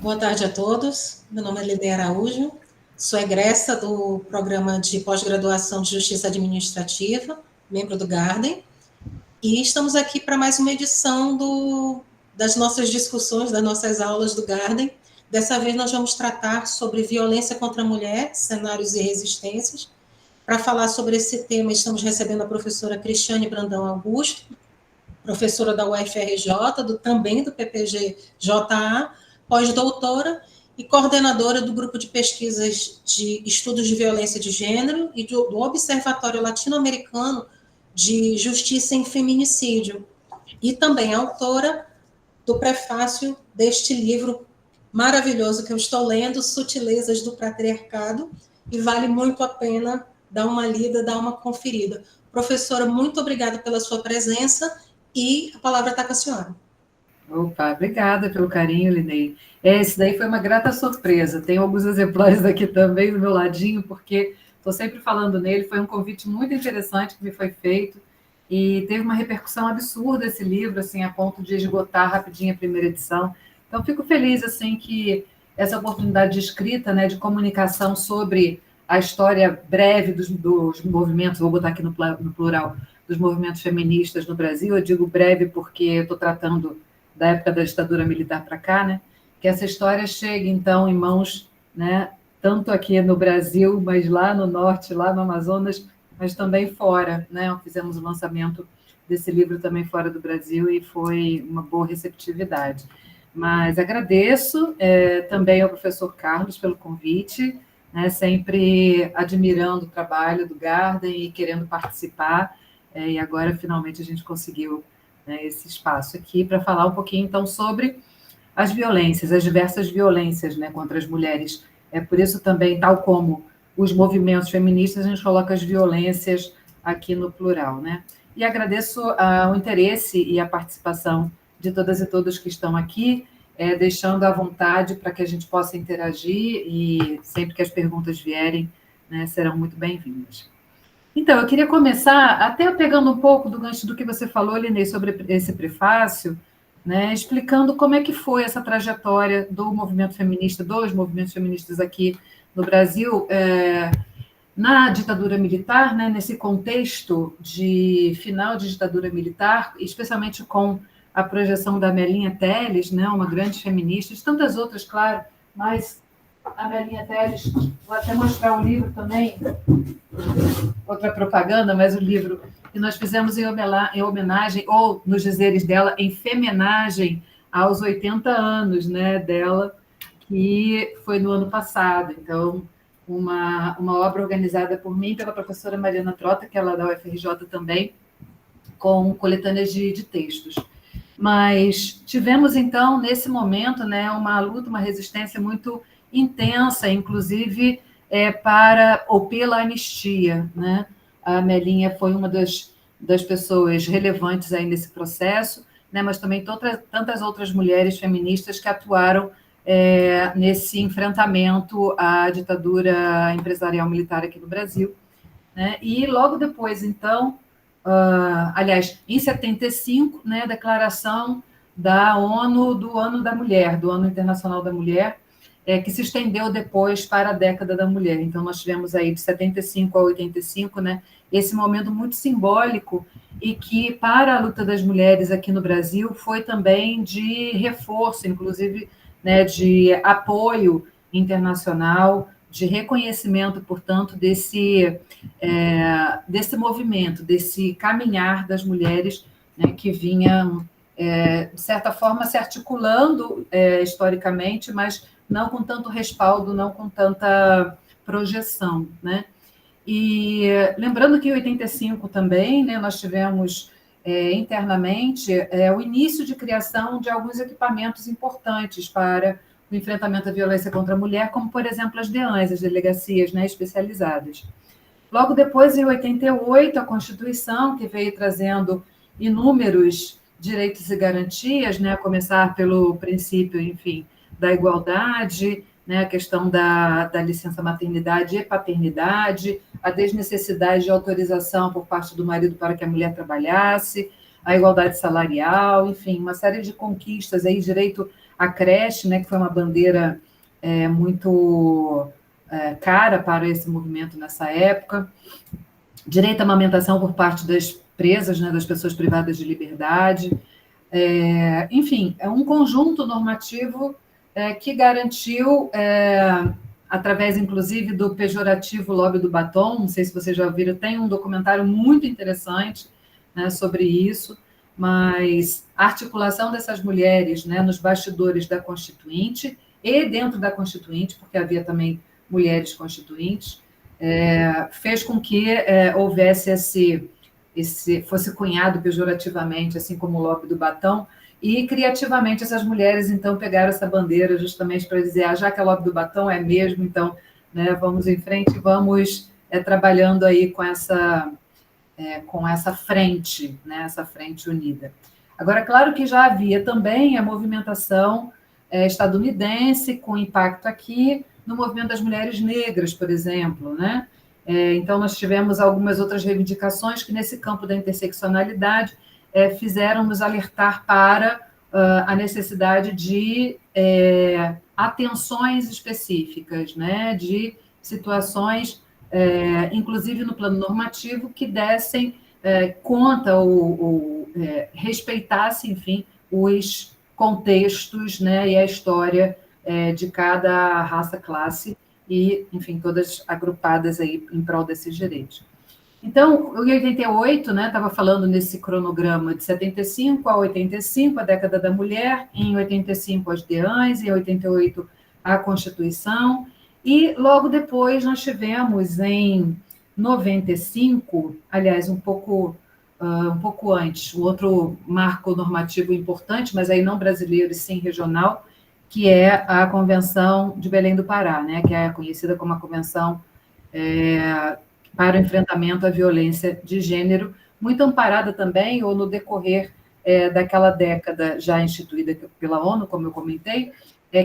Boa tarde a todos. Meu nome é Lidé Araújo, sou egressa do programa de pós-graduação de Justiça Administrativa, membro do Garden, e estamos aqui para mais uma edição das nossas discussões, das nossas aulas do Garden. Dessa vez nós vamos tratar sobre violência contra a mulher, cenários e resistências. Para falar sobre esse tema, estamos recebendo a professora Cristiane Brandão Augusto, professora da UFRJ, também do PPG-JA, pós-doutora e coordenadora do grupo de pesquisas de estudos de violência de gênero e do Observatório Latino-Americano de Justiça em Feminicídio, e também autora do prefácio deste livro maravilhoso que eu estou lendo, Sutilezas do Patriarcado, e vale muito a pena dar uma lida, dar uma conferida. Professora, muito obrigada pela sua presença, e a palavra está com a senhora. Opa, obrigada pelo carinho, Linei. Esse daí foi uma grata surpresa. Tem alguns exemplares aqui também do meu ladinho, porque estou sempre falando nele. Foi um convite muito interessante que me foi feito e teve uma repercussão absurda esse livro, assim, a ponto de esgotar rapidinho a primeira edição. Então, fico feliz, assim, que essa oportunidade de escrita, né, de comunicação sobre a história breve dos movimentos, vou botar aqui no plural, dos movimentos feministas no Brasil. Eu digo breve porque eu estou tratando da época da ditadura militar para cá, né? Que essa história chegue, então, em mãos, né, tanto aqui no Brasil, mas lá no norte, lá no Amazonas, mas também fora, né? Fizemos o lançamento desse livro também fora do Brasil e foi uma boa receptividade. Mas agradeço também ao professor Carlos pelo convite, né, sempre admirando o trabalho do Garden e querendo participar, e agora finalmente a gente conseguiu, né, esse espaço aqui para falar um pouquinho, então, sobre as violências, as diversas violências, né, contra as mulheres. É por isso também, tal como os movimentos feministas, a gente coloca as violências aqui no plural, né? E agradeço o interesse e a participação de todas e todos que estão aqui, deixando à vontade para que a gente possa interagir e sempre que as perguntas vierem, né, serão muito bem-vindas. Então, eu queria começar até pegando um pouco do gancho do que você falou, Linei, sobre esse prefácio, né, explicando como é que foi essa trajetória do movimento feminista, dos movimentos feministas aqui no Brasil, na ditadura militar, né, nesse contexto de final de ditadura militar, especialmente com a projeção da Melinha Telles, né, uma grande feminista, de tantas outras, claro, mas a Melinha Telles, vou até mostrar o livro também, outra propaganda, mas o livro que nós fizemos em homenagem, ou nos dizeres dela, em femenagem aos 80 anos, né, dela, que foi no ano passado. Então, uma obra organizada por mim, pela professora Mariana Trota, que ela é da UFRJ também, com coletâneas de textos. Mas tivemos, então, nesse momento, né, uma luta, uma resistência muito intensa, inclusive para ou pela anistia, né? A Melinha foi uma das pessoas relevantes aí nesse processo, né? Mas também tantas outras mulheres feministas que atuaram nesse enfrentamento à ditadura empresarial militar aqui no Brasil, né? E logo depois, então, aliás, em 75, né, a declaração da ONU do Ano da Mulher, do Ano Internacional da Mulher, que se estendeu depois para a década da mulher. Então, nós tivemos aí de 75 a 85, né, esse momento muito simbólico e que, para a luta das mulheres aqui no Brasil, foi também de reforço, inclusive, né, de apoio internacional, de reconhecimento, portanto, desse movimento, desse caminhar das mulheres, né, que vinham, de certa forma, se articulando historicamente, mas não com tanto respaldo, não com tanta projeção, né? E lembrando que em 85 também, né, nós tivemos internamente o início de criação de alguns equipamentos importantes para o enfrentamento à violência contra a mulher, como, por exemplo, as DEANs, as delegacias, né, especializadas. Logo depois, em 88, a Constituição, que veio trazendo inúmeros direitos e garantias, né, a começar pelo princípio, enfim, da igualdade, né, a questão da licença maternidade e paternidade, a desnecessidade de autorização por parte do marido para que a mulher trabalhasse, a igualdade salarial, enfim, uma série de conquistas aí, direito à creche, né, que foi uma bandeira muito cara para esse movimento nessa época, direito à amamentação por parte das presas, né, das pessoas privadas de liberdade, enfim, é um conjunto normativo que garantiu, através, inclusive, do pejorativo lobby do batom, não sei se vocês já viram, tem um documentário muito interessante, né, sobre isso, mas a articulação dessas mulheres, né, nos bastidores da Constituinte e dentro da Constituinte, porque havia também mulheres constituintes, fez com que houvesse fosse cunhado pejorativamente, assim como o lobby do batom, e criativamente essas mulheres, então, pegaram essa bandeira justamente para dizer, já que a lobby do batom é mesmo, então, né, vamos em frente, vamos trabalhando aí com essa frente, né, essa frente unida. Agora, claro que já havia também a movimentação estadunidense, com impacto aqui no movimento das mulheres negras, por exemplo, né? Então, nós tivemos algumas outras reivindicações que, nesse campo da interseccionalidade, fizeram nos alertar para a necessidade de atenções específicas, né? De situações, inclusive no plano normativo, que dessem conta ou respeitasse, enfim, os contextos, né, e a história de cada raça, classe, e, enfim, todas agrupadas aí em prol desses direitos. Então, em 88, né, estava falando nesse cronograma de 75 a 85, a década da mulher, em 85 as DEANs, em 88 a Constituição, e logo depois nós tivemos em 95, aliás, um pouco antes, o outro marco normativo importante, mas aí não brasileiro e sim regional, que é a Convenção de Belém do Pará, né, que é conhecida como a Convenção para o Enfrentamento à Violência de Gênero, muito amparada também, ou no decorrer daquela década já instituída pela ONU, como eu comentei,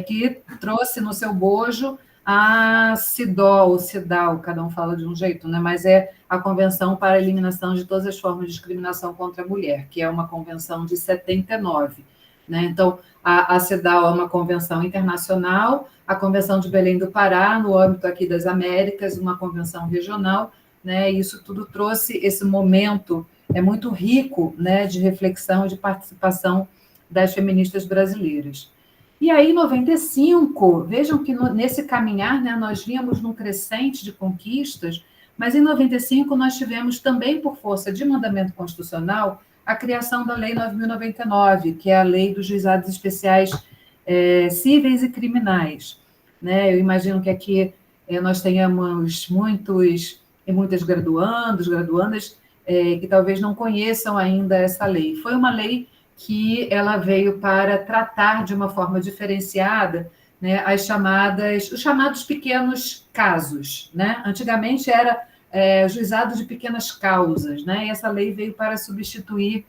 que trouxe no seu bojo a CIDO, ou CIDAW, cada um fala de um jeito, né? Mas é a Convenção para a Eliminação de Todas as Formas de Discriminação contra a Mulher, que é uma convenção de 79. Né? Então, a CIDAW é uma convenção internacional, a Convenção de Belém do Pará, no âmbito aqui das Américas, uma convenção regional, né? E isso tudo trouxe esse momento muito rico, né, de reflexão e de participação das feministas brasileiras. E aí, em 95, vejam que nesse caminhar, né, nós vínhamos num crescente de conquistas, mas em 95 nós tivemos também, por força de mandamento constitucional, a criação da Lei 9.099, que é a Lei dos Juizados Especiais Cíveis e Criminais. Né? Eu imagino que aqui nós tenhamos muitas graduandos, graduandas, que talvez não conheçam ainda essa lei. Foi uma lei que ela veio para tratar de uma forma diferenciada, né, os chamados pequenos casos. Né? Antigamente era juizado de pequenas causas, né? E essa lei veio para substituir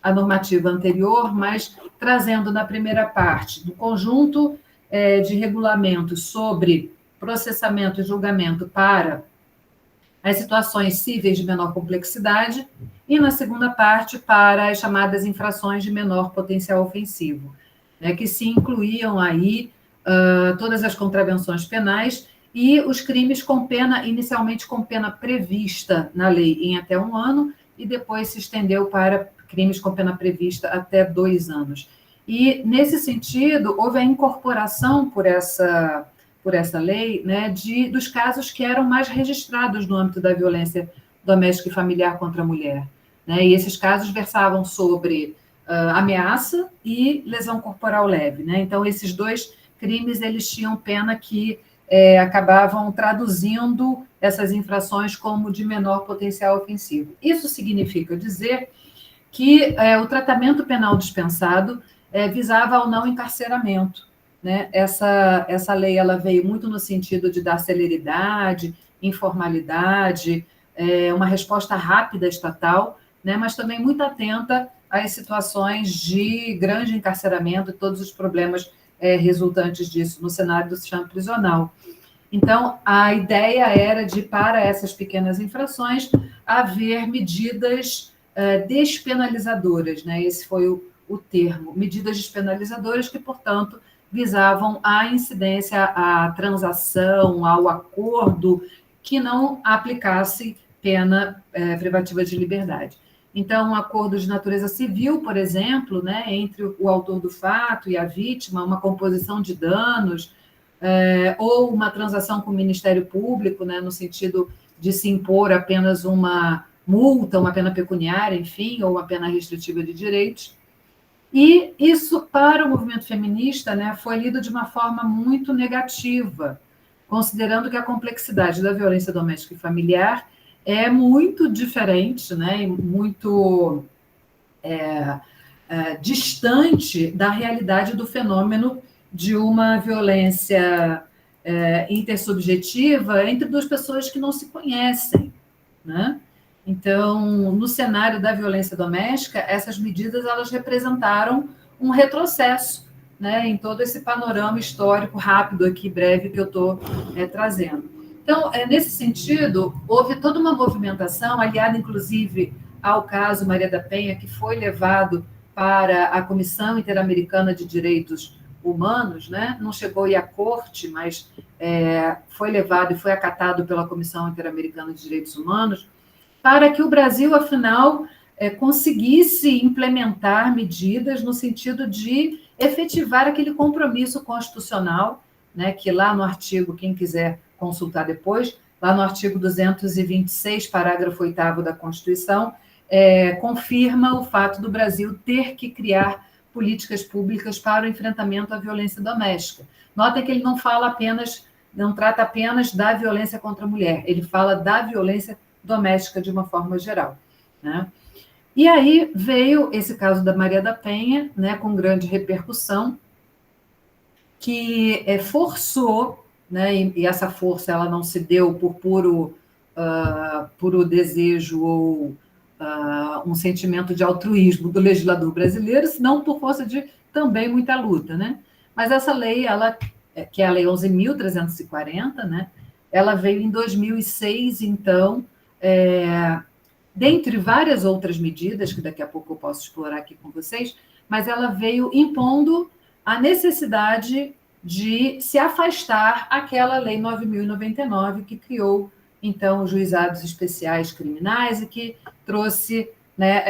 a normativa anterior, mas trazendo na primeira parte do conjunto de regulamentos sobre processamento e julgamento para as situações cíveis de menor complexidade, e na segunda parte para as chamadas infrações de menor potencial ofensivo, né, que se incluíam aí todas as contravenções penais e os crimes com pena, inicialmente com pena prevista na lei em até 1 ano, e depois se estendeu para crimes com pena prevista até 2 anos. E, nesse sentido, houve a incorporação por essa lei, né, dos casos que eram mais registrados no âmbito da violência doméstica e familiar contra a mulher. Né? E esses casos versavam sobre ameaça e lesão corporal leve. Né? Então, esses 2 crimes, eles tinham pena que acabavam traduzindo essas infrações como de menor potencial ofensivo. Isso significa dizer que o tratamento penal dispensado visava ao não encarceramento. Né? Essa lei ela veio muito no sentido de dar celeridade, informalidade, uma resposta rápida estatal, né? Mas também muito atenta às situações de grande encarceramento e todos os problemas resultantes disso no cenário do sistema prisional. Então, a ideia era de, para essas pequenas infrações, haver medidas despenalizadoras, né? Esse foi o termo, medidas despenalizadoras que, portanto, visavam a incidência, à transação, ao acordo que não aplicasse pena privativa de liberdade. Então, um acordo de natureza civil, por exemplo, né, entre o autor do fato e a vítima, uma composição de danos, ou uma transação com o Ministério Público, né, no sentido de se impor apenas uma multa, uma pena pecuniária, enfim, ou uma pena restritiva de direitos. E isso, para o movimento feminista, né, foi lido de uma forma muito negativa, considerando que a complexidade da violência doméstica e familiar é muito diferente, né, muito distante da realidade do fenômeno de uma violência intersubjetiva entre duas pessoas que não se conhecem, né? Então, no cenário da violência doméstica, essas medidas elas representaram um retrocesso, né, em todo esse panorama histórico rápido aqui, breve, que eu estou trazendo. Então, nesse sentido, houve toda uma movimentação, aliada, inclusive, ao caso Maria da Penha, que foi levado para a Comissão Interamericana de Direitos Humanos, né? Não chegou a ir à corte, mas foi levado e foi acatado pela Comissão Interamericana de Direitos Humanos, para que o Brasil, afinal, conseguisse implementar medidas no sentido de efetivar aquele compromisso constitucional, né, que lá no artigo, quem quiser consultar depois, lá no artigo 226, parágrafo 8º da Constituição, confirma o fato do Brasil ter que criar políticas públicas para o enfrentamento à violência doméstica. Notem que ele não trata apenas da violência contra a mulher, ele fala da violência doméstica de uma forma geral, né? E aí veio esse caso da Maria da Penha, né, com grande repercussão, que forçou, né, e essa força ela não se deu por puro desejo ou um sentimento de altruísmo do legislador brasileiro, senão por força de também muita luta, né? Mas essa lei, que é a Lei 11.340, né, ela veio em 2006, então, dentre várias outras medidas, que daqui a pouco eu posso explorar aqui com vocês, mas ela veio impondo a necessidade de se afastar aquela Lei 9.099, que criou, então, os juizados especiais criminais e que trouxe, né,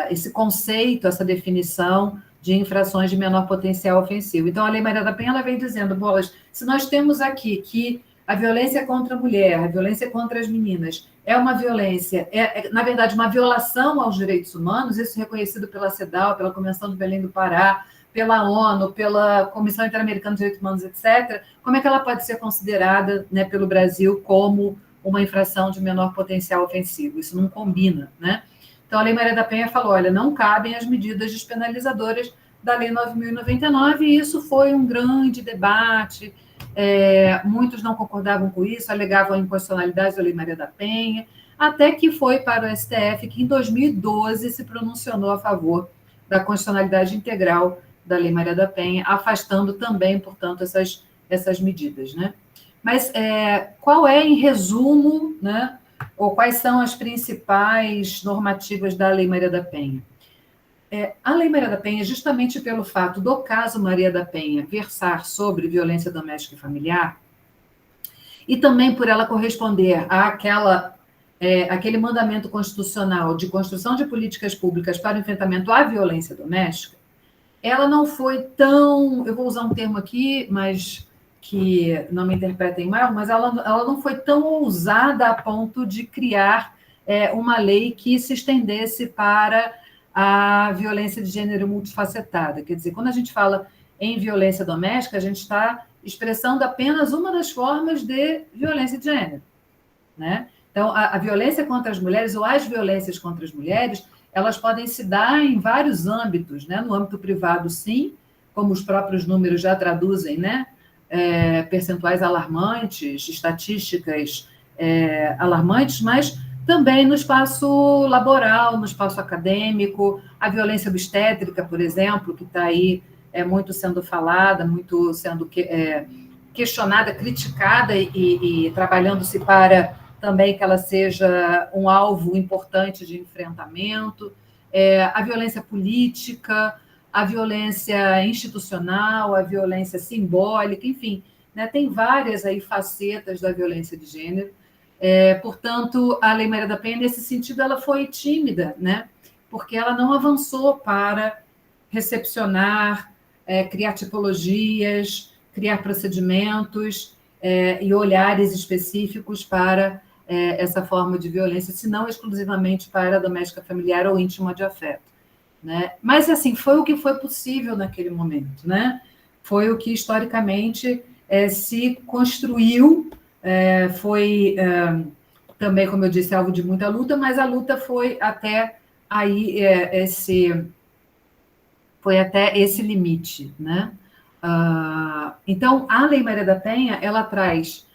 esse conceito, essa definição de infrações de menor potencial ofensivo. Então, a Lei Maria da Penha ela vem dizendo, Bolas, se nós temos aqui que a violência contra a mulher, a violência contra as meninas, é uma violência, na verdade, uma violação aos direitos humanos, isso reconhecido pela CEDAW, pela Convenção de Belém do Pará, pela ONU, pela Comissão Interamericana de Direitos Humanos, etc., como é que ela pode ser considerada, né, pelo Brasil como uma infração de menor potencial ofensivo? Isso não combina, né? Então, a Lei Maria da Penha falou, olha, não cabem as medidas despenalizadoras da Lei 9.099, e isso foi um grande debate. Muitos não concordavam com isso, alegavam a inconstitucionalidade da Lei Maria da Penha, até que foi para o STF, que em 2012 se pronunciou a favor da constitucionalidade integral da Lei Maria da Penha, afastando também, portanto, essas medidas, né? Mas qual é, em resumo, né, ou quais são as principais normativas da Lei Maria da Penha? A Lei Maria da Penha, justamente pelo fato do caso Maria da Penha versar sobre violência doméstica e familiar, e também por ela corresponder àquele mandamento constitucional de construção de políticas públicas para o enfrentamento à violência doméstica, ela não foi tão, eu vou usar um termo aqui, mas que não me interpretem mal, mas ela não foi tão ousada a ponto de criar uma lei que se estendesse para a violência de gênero multifacetada. Quer dizer, quando a gente fala em violência doméstica, a gente está expressando apenas uma das formas de violência de gênero, né? Então, a violência contra as mulheres, ou as violências contra as mulheres, elas podem se dar em vários âmbitos, né? No âmbito privado, sim, como os próprios números já traduzem, né? Percentuais alarmantes, estatísticas alarmantes, mas também no espaço laboral, no espaço acadêmico, a violência obstétrica, por exemplo, que está aí muito sendo falada, muito sendo questionada, criticada e trabalhando-se para também que ela seja um alvo importante de enfrentamento, a violência política, a violência institucional, a violência simbólica, enfim, né, tem várias aí facetas da violência de gênero. Portanto, a Lei Maria da Penha, nesse sentido, ela foi tímida, né, porque ela não avançou para recepcionar, criar tipologias, criar procedimentos e olhares específicos para essa forma de violência, se não exclusivamente para a doméstica familiar ou íntima de afeto, né? Mas, assim, foi o que foi possível naquele momento, né? Foi o que, historicamente, se construiu, foi também, como eu disse, alvo de muita luta, mas a luta foi até aí foi até esse limite, né? Então, a Lei Maria da Penha, ela traz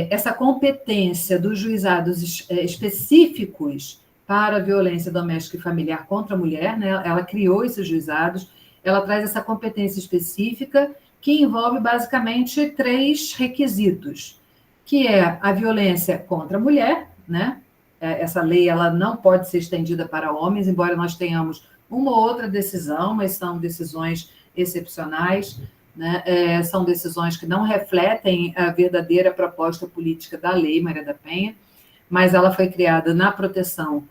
essa competência dos juizados específicos para a violência doméstica e familiar contra a mulher, né? Ela criou esses juizados, ela traz essa competência específica que envolve basicamente 3 requisitos, que é a violência contra a mulher, né? Essa lei ela não pode ser estendida para homens, embora nós tenhamos uma ou outra decisão, mas são decisões excepcionais, né? São decisões que não refletem a verdadeira proposta política da Lei Maria da Penha, mas ela foi criada na proteção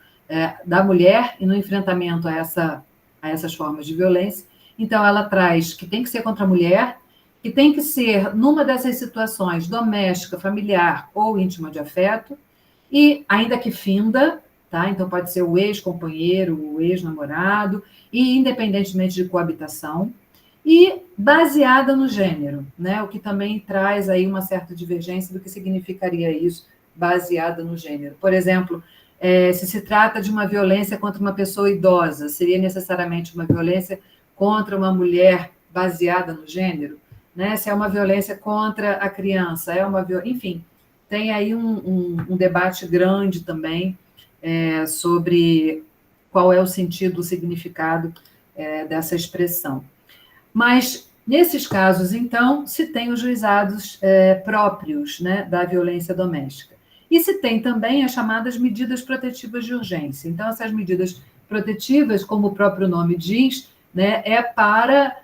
da mulher e no enfrentamento a essas formas de violência. Então, ela traz que tem que ser contra a mulher, que tem que ser numa dessas situações doméstica, familiar ou íntima de afeto, e ainda que finda, tá? Então pode ser o ex-companheiro, o ex-namorado, e independentemente de coabitação, e baseada no gênero, né? O que também traz aí uma certa divergência do que significaria isso, baseada no gênero. Por exemplo, se trata de uma violência contra uma pessoa idosa, seria necessariamente uma violência contra uma mulher baseada no gênero, né? Se é uma violência contra a criança, enfim, tem aí um debate grande também sobre qual é o sentido, o significado dessa expressão. Mas, nesses casos, então, se tem os juizados próprios, né, da violência doméstica. E se tem também as chamadas medidas protetivas de urgência. Então, essas medidas protetivas, como o próprio nome diz, né, para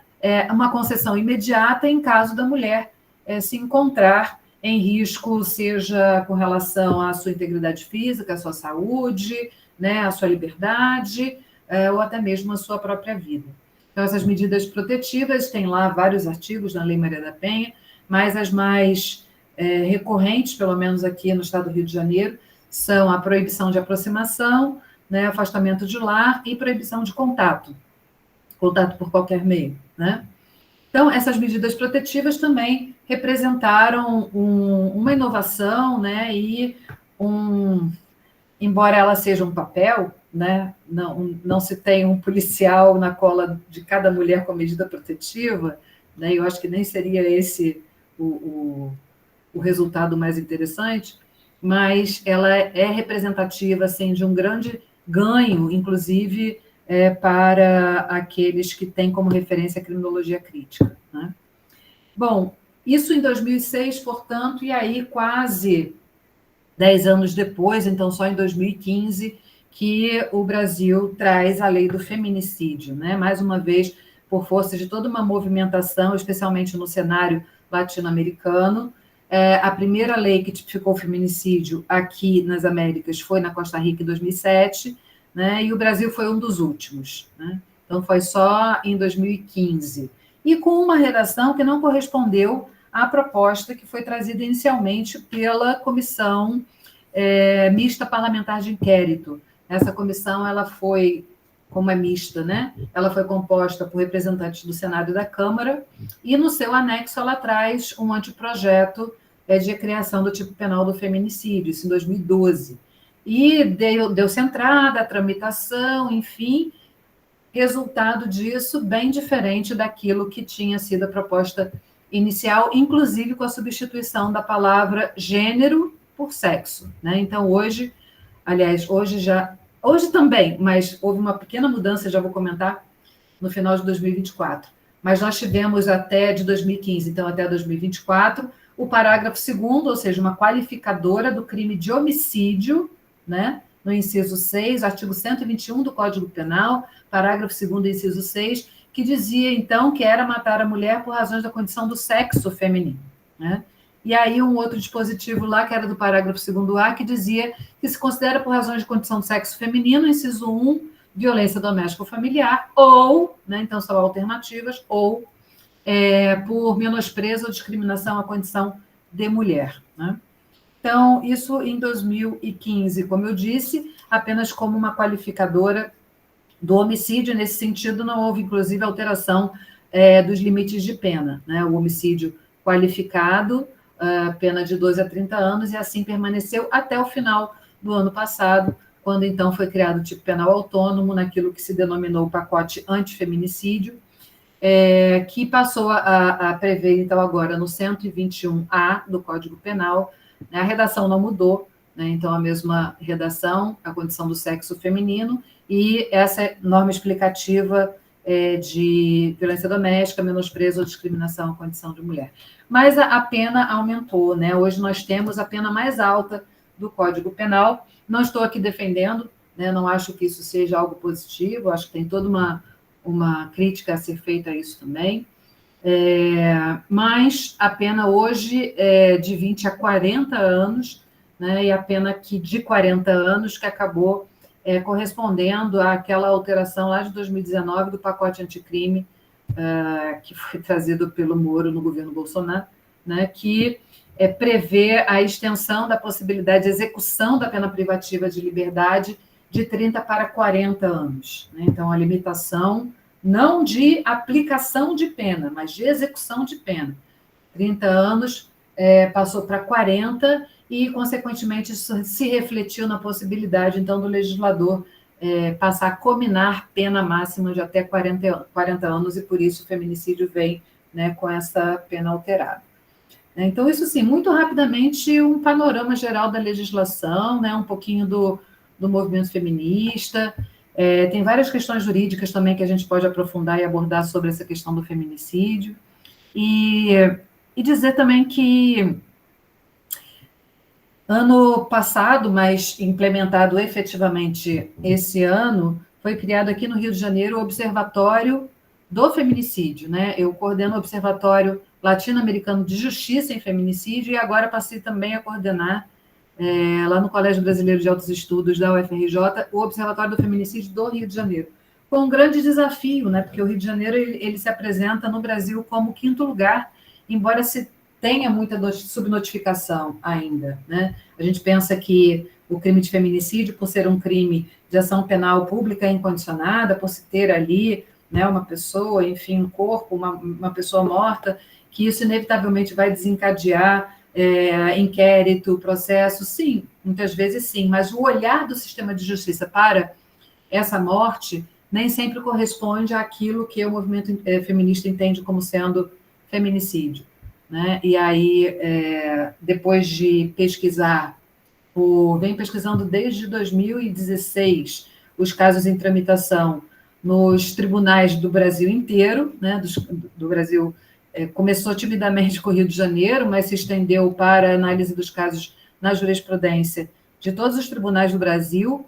uma concessão imediata em caso da mulher se encontrar em risco, seja com relação à sua integridade física, à sua saúde, né, à sua liberdade, ou até mesmo à sua própria vida. Então, essas medidas protetivas, tem lá vários artigos na Lei Maria da Penha, mas as mais recorrentes, pelo menos aqui no estado do Rio de Janeiro, são a proibição de aproximação, né, afastamento de lar e proibição de contato por qualquer meio, né? Então, essas medidas protetivas também representaram uma inovação, né, e embora ela seja um papel, né, não se tem um policial na cola de cada mulher com medida protetiva, né, eu acho que nem seria esse o resultado mais interessante, mas ela é representativa, assim, de um grande ganho, inclusive para aqueles que têm como referência a criminologia crítica, né? Bom, isso em 2006, portanto, e aí quase 10 anos depois, então só em 2015, que o Brasil traz a lei do feminicídio, né? Mais uma vez, por força de toda uma movimentação, especialmente no cenário latino-americano. A primeira lei que tipificou o feminicídio aqui nas Américas foi na Costa Rica em 2007, né? E o Brasil foi um dos últimos, né? Então foi só em 2015. E com uma redação que não correspondeu à proposta que foi trazida inicialmente pela Comissão Mista Parlamentar de Inquérito. Essa comissão, ela foi, como é mista, né? Ela foi composta por representantes do Senado e da Câmara, e no seu anexo ela traz um anteprojeto de criação do tipo penal do feminicídio, isso em 2012. E deu-se entrada, a tramitação, enfim, resultado disso bem diferente daquilo que tinha sido a proposta inicial, inclusive com a substituição da palavra gênero por sexo, né? Então, hoje também, mas houve uma pequena mudança, já vou comentar, no final de 2024. Mas nós tivemos até de 2015, então até 2024, o parágrafo 2º, ou seja, uma qualificadora do crime de homicídio, né? No inciso 6, artigo 121 do Código Penal, parágrafo 2º, inciso 6, que dizia, então, que era matar a mulher por razões da condição do sexo feminino, né? E aí um outro dispositivo lá, que era do parágrafo 2º-A, que dizia que se considera por razões de condição do sexo feminino, inciso 1, violência doméstica ou familiar, ou, né, então são alternativas, ou por menosprezo ou discriminação à condição de mulher, né? Então, isso em 2015, como eu disse, apenas como uma qualificadora do homicídio. Nesse sentido, não houve, inclusive, alteração dos limites de pena, né? O homicídio qualificado, pena de 12 a 30 anos, e assim permaneceu até o final do ano passado, quando, então, foi criado o tipo penal autônomo, naquilo que se denominou o pacote antifeminicídio, que passou a prever, então, agora no 121A do Código Penal, né? A redação não mudou, né? Então, a mesma redação, a condição do sexo feminino, e essa norma explicativa de violência doméstica, menosprezo ou discriminação à condição de mulher. Mas a pena aumentou, né? Hoje nós temos a pena mais alta do Código Penal. Não estou aqui defendendo, né? Não acho que isso seja algo positivo, acho que tem toda uma crítica a ser feita a isso também. Mas a pena hoje é de 20 a 40 anos, né? E a pena que de 40 anos que acabou correspondendo àquela alteração lá de 2019 do pacote anticrime, que foi trazido pelo Moro no governo Bolsonaro, né? Que prevê a extensão da possibilidade de execução da pena privativa de liberdade de 30 para 40 anos, né? Então, a limitação não de aplicação de pena, mas de execução de pena. 30 anos passou para 40 e, consequentemente, isso se refletiu na possibilidade, então, do legislador passar a cominar pena máxima de até 40 anos, e, por isso, o feminicídio vem, né, com essa pena alterada. Então, isso, sim, muito rapidamente, um panorama geral da legislação, né, um pouquinho do movimento feminista. Tem várias questões jurídicas também que a gente pode aprofundar e abordar sobre essa questão do feminicídio. E dizer também que ano passado, mas implementado efetivamente esse ano, foi criado aqui no Rio de Janeiro o Observatório do Feminicídio, né? Eu coordeno o Observatório Latino-Americano de Justiça em Feminicídio e agora passei também a coordenar, lá no Colégio Brasileiro de Altos Estudos da UFRJ, o Observatório do Feminicídio do Rio de Janeiro. Foi um grande desafio, né? Porque o Rio de Janeiro ele se apresenta no Brasil como 5º lugar, embora se tenha muita subnotificação ainda, né? A gente pensa que o crime de feminicídio, por ser um crime de ação penal pública incondicionada, por se ter ali, né, uma pessoa, enfim, um corpo, uma pessoa morta, que isso inevitavelmente vai desencadear inquérito, processo. Sim, muitas vezes sim, mas o olhar do sistema de justiça para essa morte nem sempre corresponde àquilo que o movimento feminista entende como sendo feminicídio, né? E aí, depois de pesquisar, vem pesquisando desde 2016 os casos em tramitação nos tribunais do Brasil inteiro, né? Do Brasil, começou timidamente com o Rio de Janeiro, mas se estendeu para a análise dos casos na jurisprudência de todos os tribunais do Brasil.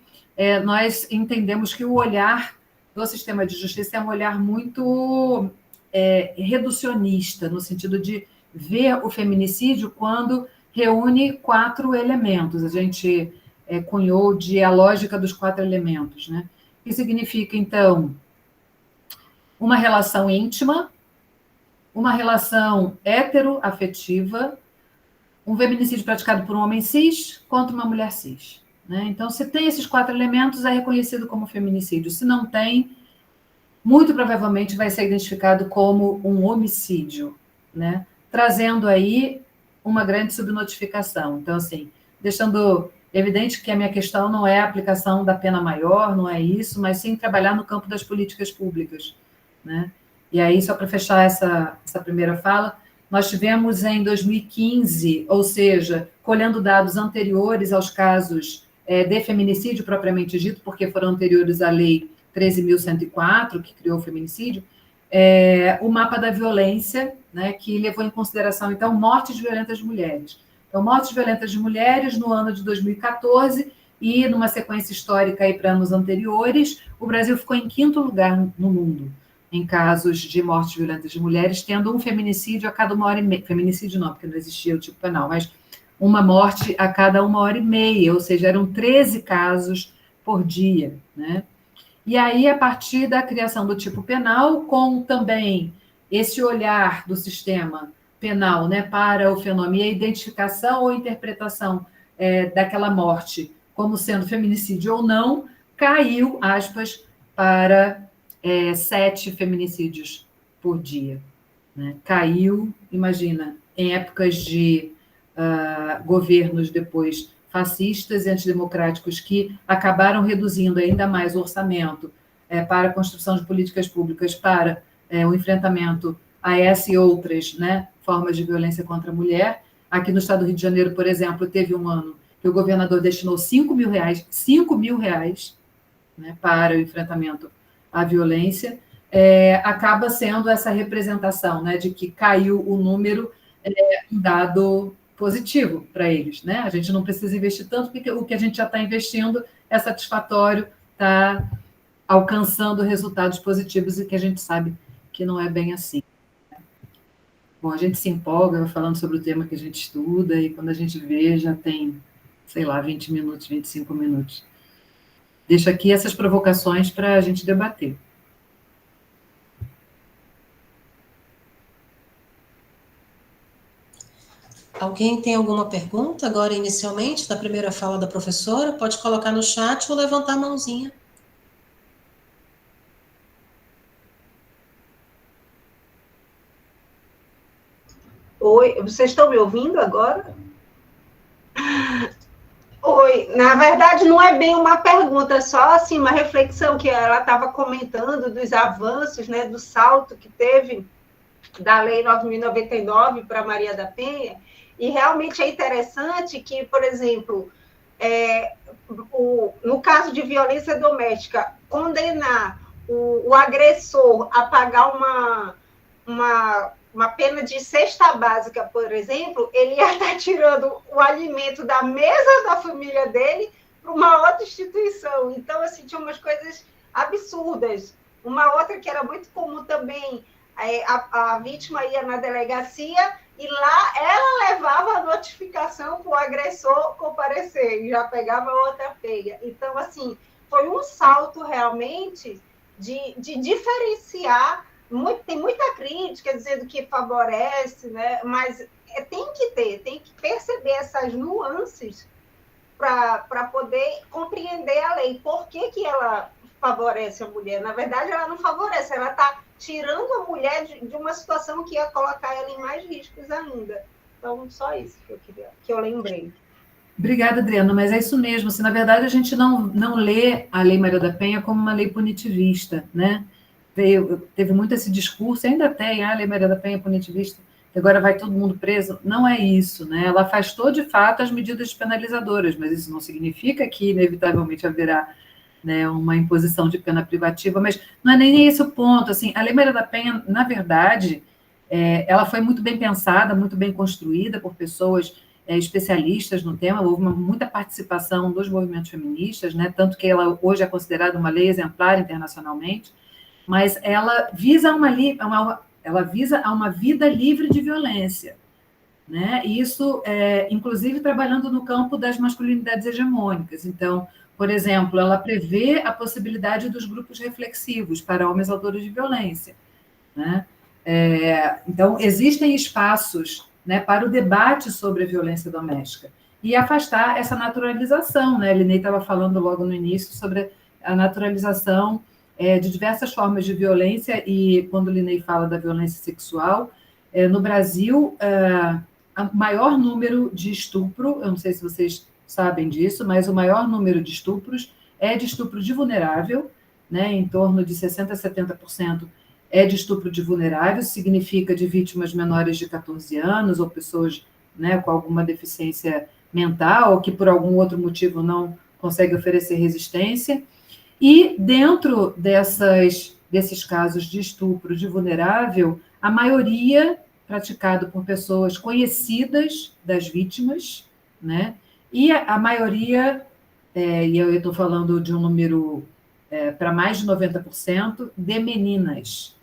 Nós entendemos que o olhar do sistema de justiça é um olhar muito reducionista, no sentido de ver o feminicídio quando reúne 4 elementos. A gente cunhou de a lógica dos 4 elementos, né? Que significa, então, uma relação íntima, uma relação heteroafetiva, um feminicídio praticado por um homem cis contra uma mulher cis, né? Então, se tem esses 4 elementos, é reconhecido como feminicídio. Se não tem, muito provavelmente vai ser identificado como um homicídio, né? Trazendo aí uma grande subnotificação. Então, assim, deixando evidente que a minha questão não é a aplicação da pena maior, não é isso, mas sim trabalhar no campo das políticas públicas, né? E aí, só para fechar essa primeira fala, nós tivemos em 2015, ou seja, colhendo dados anteriores aos casos de feminicídio propriamente dito, porque foram anteriores à Lei 13.104, que criou o feminicídio, o mapa da violência, né, que levou em consideração, então, mortes violentas de mulheres. Então, mortes violentas de mulheres no ano de 2014 e numa sequência histórica aí para anos anteriores, o Brasil ficou em 5º lugar no mundo em casos de mortes violentas de mulheres, tendo um feminicídio a cada 1h30. Feminicídio não, porque não existia o tipo penal, mas uma morte a cada 1h30, ou seja, eram 13 casos por dia, né? E aí, a partir da criação do tipo penal, com também esse olhar do sistema penal, né, para o fenômeno e a identificação ou interpretação daquela morte como sendo feminicídio ou não, caiu, aspas, para 7 feminicídios por dia. Né? Caiu, imagina, em épocas de governos depois fascistas e antidemocráticos que acabaram reduzindo ainda mais o orçamento para a construção de políticas públicas para o enfrentamento a essa e outras, né, formas de violência contra a mulher. Aqui no estado do Rio de Janeiro, por exemplo, teve um ano que o governador destinou R$5.000, né, para o enfrentamento à violência. Acaba sendo essa representação, né, de que caiu o número, um dado positivo para eles, né? A gente não precisa investir tanto, porque o que a gente já está investindo é satisfatório, está alcançando resultados positivos, e que a gente sabe que não é bem assim. Bom, a gente se empolga falando sobre o tema que a gente estuda, e quando a gente vê, já tem, sei lá, 20 minutos, 25 minutos. Deixo aqui essas provocações para a gente debater. Alguém tem alguma pergunta agora, inicialmente, da primeira fala da professora? Pode colocar no chat ou levantar a mãozinha. Oi, vocês estão me ouvindo agora? Oi, na verdade não é bem uma pergunta, é só assim, uma reflexão que ela estava comentando dos avanços, né, do salto que teve da Lei 9.099 para Maria da Penha, e realmente é interessante que, por exemplo, no caso de violência doméstica, condenar o agressor a pagar uma pena de cesta básica, por exemplo, ele ia estar tirando o alimento da mesa da família dele para uma outra instituição. Então, assim, tinha umas coisas absurdas. Uma outra que era muito comum também, a vítima ia na delegacia e lá ela levava a notificação para o agressor comparecer e já pegava outra pega. Então, assim, foi um salto realmente de diferenciar. Tem muita crítica dizendo que favorece, né? Mas tem que perceber essas nuances para poder compreender a lei. Por que ela favorece a mulher? Na verdade, ela não favorece, ela está tirando a mulher de uma situação que ia colocar ela em mais riscos ainda. Então, só isso que eu lembrei. Obrigada, Adriana, mas é isso mesmo. Assim, na verdade, a gente não lê a Lei Maria da Penha como uma lei punitivista, né? Teve muito esse discurso, ainda tem, a Lei Maria da Penha punitivista, que agora vai todo mundo preso. Não é isso, né? Ela afastou, de fato, as medidas penalizadoras, mas isso não significa que, inevitavelmente, haverá, né, uma imposição de pena privativa, mas não é nem esse o ponto. Assim, a Lei Maria da Penha, na verdade, ela foi muito bem pensada, muito bem construída por pessoas especialistas no tema, houve muita participação dos movimentos feministas, né, tanto que ela hoje é considerada uma lei exemplar internacionalmente, mas ela visa a uma vida livre de violência, né? Isso, inclusive, trabalhando no campo das masculinidades hegemônicas. Então, por exemplo, ela prevê a possibilidade dos grupos reflexivos para homens autores de violência, né? Então, existem espaços, né, para o debate sobre a violência doméstica e afastar essa naturalização, né? A Linei estava falando logo no início sobre a naturalização de diversas formas de violência, e quando o Linei fala da violência sexual, no Brasil, o maior número de estupro, eu não sei se vocês sabem disso, mas o maior número de estupros é de estupro de vulnerável, né, em torno de 60% a 70% é de estupro de vulnerável, significa de vítimas menores de 14 anos, ou pessoas, né, com alguma deficiência mental, ou que por algum outro motivo não consegue oferecer resistência. E dentro dessas desses casos de estupro de vulnerável, a maioria praticado por pessoas conhecidas das vítimas, né? E a maioria, e eu estou falando de um número para mais de 90%, de meninas.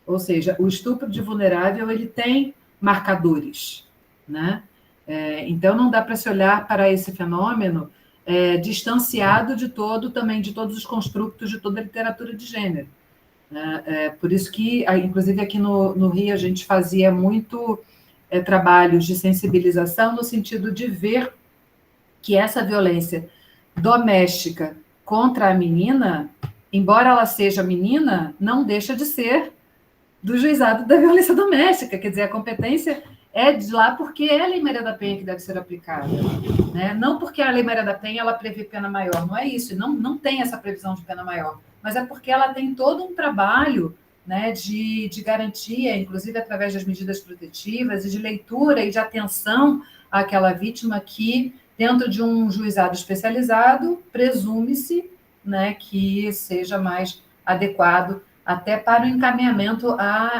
Ou seja, o estupro de vulnerável ele tem marcadores, né? Então, não dá para se olhar para esse fenômeno distanciado de também de todos os construtos de toda a literatura de gênero. Por isso que, inclusive, aqui no Rio, a gente fazia muito trabalhos de sensibilização no sentido de ver que essa violência doméstica contra a menina, embora ela seja menina, não deixa de ser do juizado da violência doméstica, quer dizer, a competência é de lá porque é a Lei Maria da Penha que deve ser aplicada, né? Não porque a Lei Maria da Penha ela prevê pena maior, não é isso, não tem essa previsão de pena maior, mas é porque ela tem todo um trabalho, né, de garantia, inclusive através das medidas protetivas e de leitura e de atenção àquela vítima que, dentro de um juizado especializado, presume-se, né, que seja mais adequado até para o encaminhamento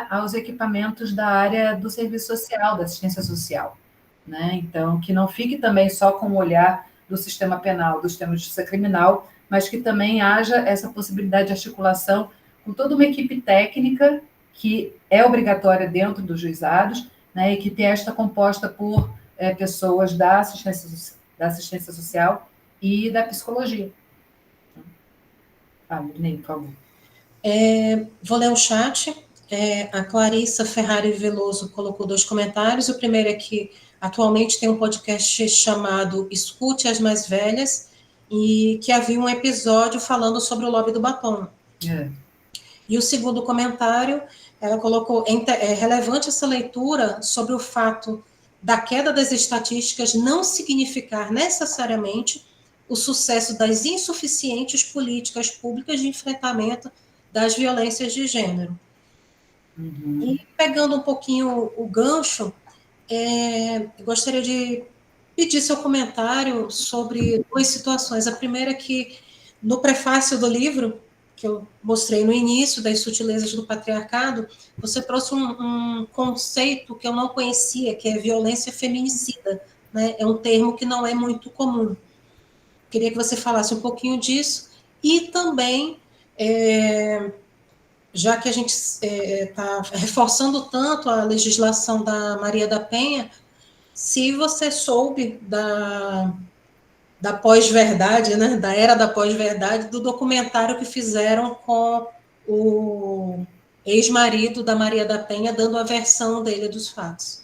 aos equipamentos da área do serviço social, da assistência social, né? Então, que não fique também só com o olhar do sistema penal, do sistema de justiça criminal, mas que também haja essa possibilidade de articulação com toda uma equipe técnica que é obrigatória dentro dos juizados, né? E que tem esta composta por pessoas da assistência social e da psicologia. Ney, por favor. Vou ler o chat. A Clarissa Ferrari Veloso colocou 2 comentários. O primeiro é que atualmente tem um podcast chamado Escute as Mais Velhas, e que havia um episódio falando sobre o lobby do batom. E o segundo comentário, ela colocou, é relevante essa leitura sobre o fato da queda das estatísticas não significar necessariamente o sucesso das insuficientes políticas públicas de enfrentamento das violências de gênero. Uhum. E pegando um pouquinho o gancho, gostaria de pedir seu comentário sobre 2 situações. A primeira é que, no prefácio do livro, que eu mostrei no início, das sutilezas do patriarcado, você trouxe um conceito que eu não conhecia, que é violência feminicida, né? É um termo que não é muito comum. Queria que você falasse um pouquinho disso, e também, já que a gente está reforçando tanto a legislação da Maria da Penha, se você soube da pós-verdade, né, da era da pós-verdade, do documentário que fizeram com o ex-marido da Maria da Penha, dando a versão dele dos fatos.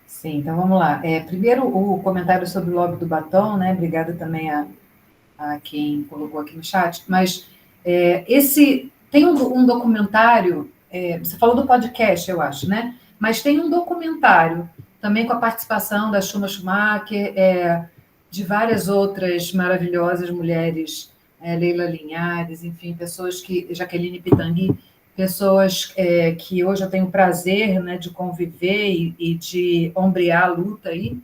Sim, então vamos lá. Primeiro, o comentário sobre o lobby do batom, né? Obrigada também a quem colocou aqui no chat, mas tem um documentário, você falou do podcast, eu acho, né? Mas tem um documentário também com a participação da Shuma Schumacher, de várias outras maravilhosas mulheres, Leila Linhares, enfim, pessoas que, Jaqueline Pitangui, pessoas que hoje eu tenho o prazer, né, de conviver e de ombrear a luta aí,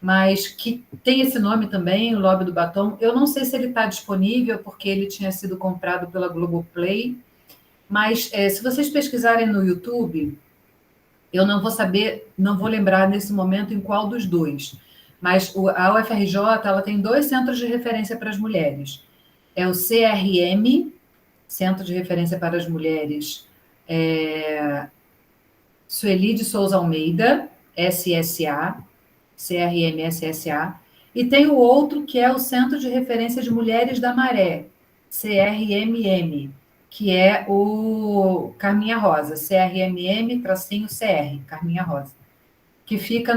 mas que tem esse nome também, o Lobby do Batom. Eu não sei se ele está disponível, porque ele tinha sido comprado pela Globoplay, mas se vocês pesquisarem no YouTube, eu não vou saber, não vou lembrar nesse momento em qual dos 2, mas a UFRJ ela tem 2 centros de referência para as mulheres. É o CRM, Centro de Referência para as Mulheres, Sueli de Souza Almeida, SSA, CRM SSA, e tem o outro que é o Centro de Referência de Mulheres da Maré, CRMM, que é o Carminha Rosa, CRMM-CR, Carminha Rosa, que fica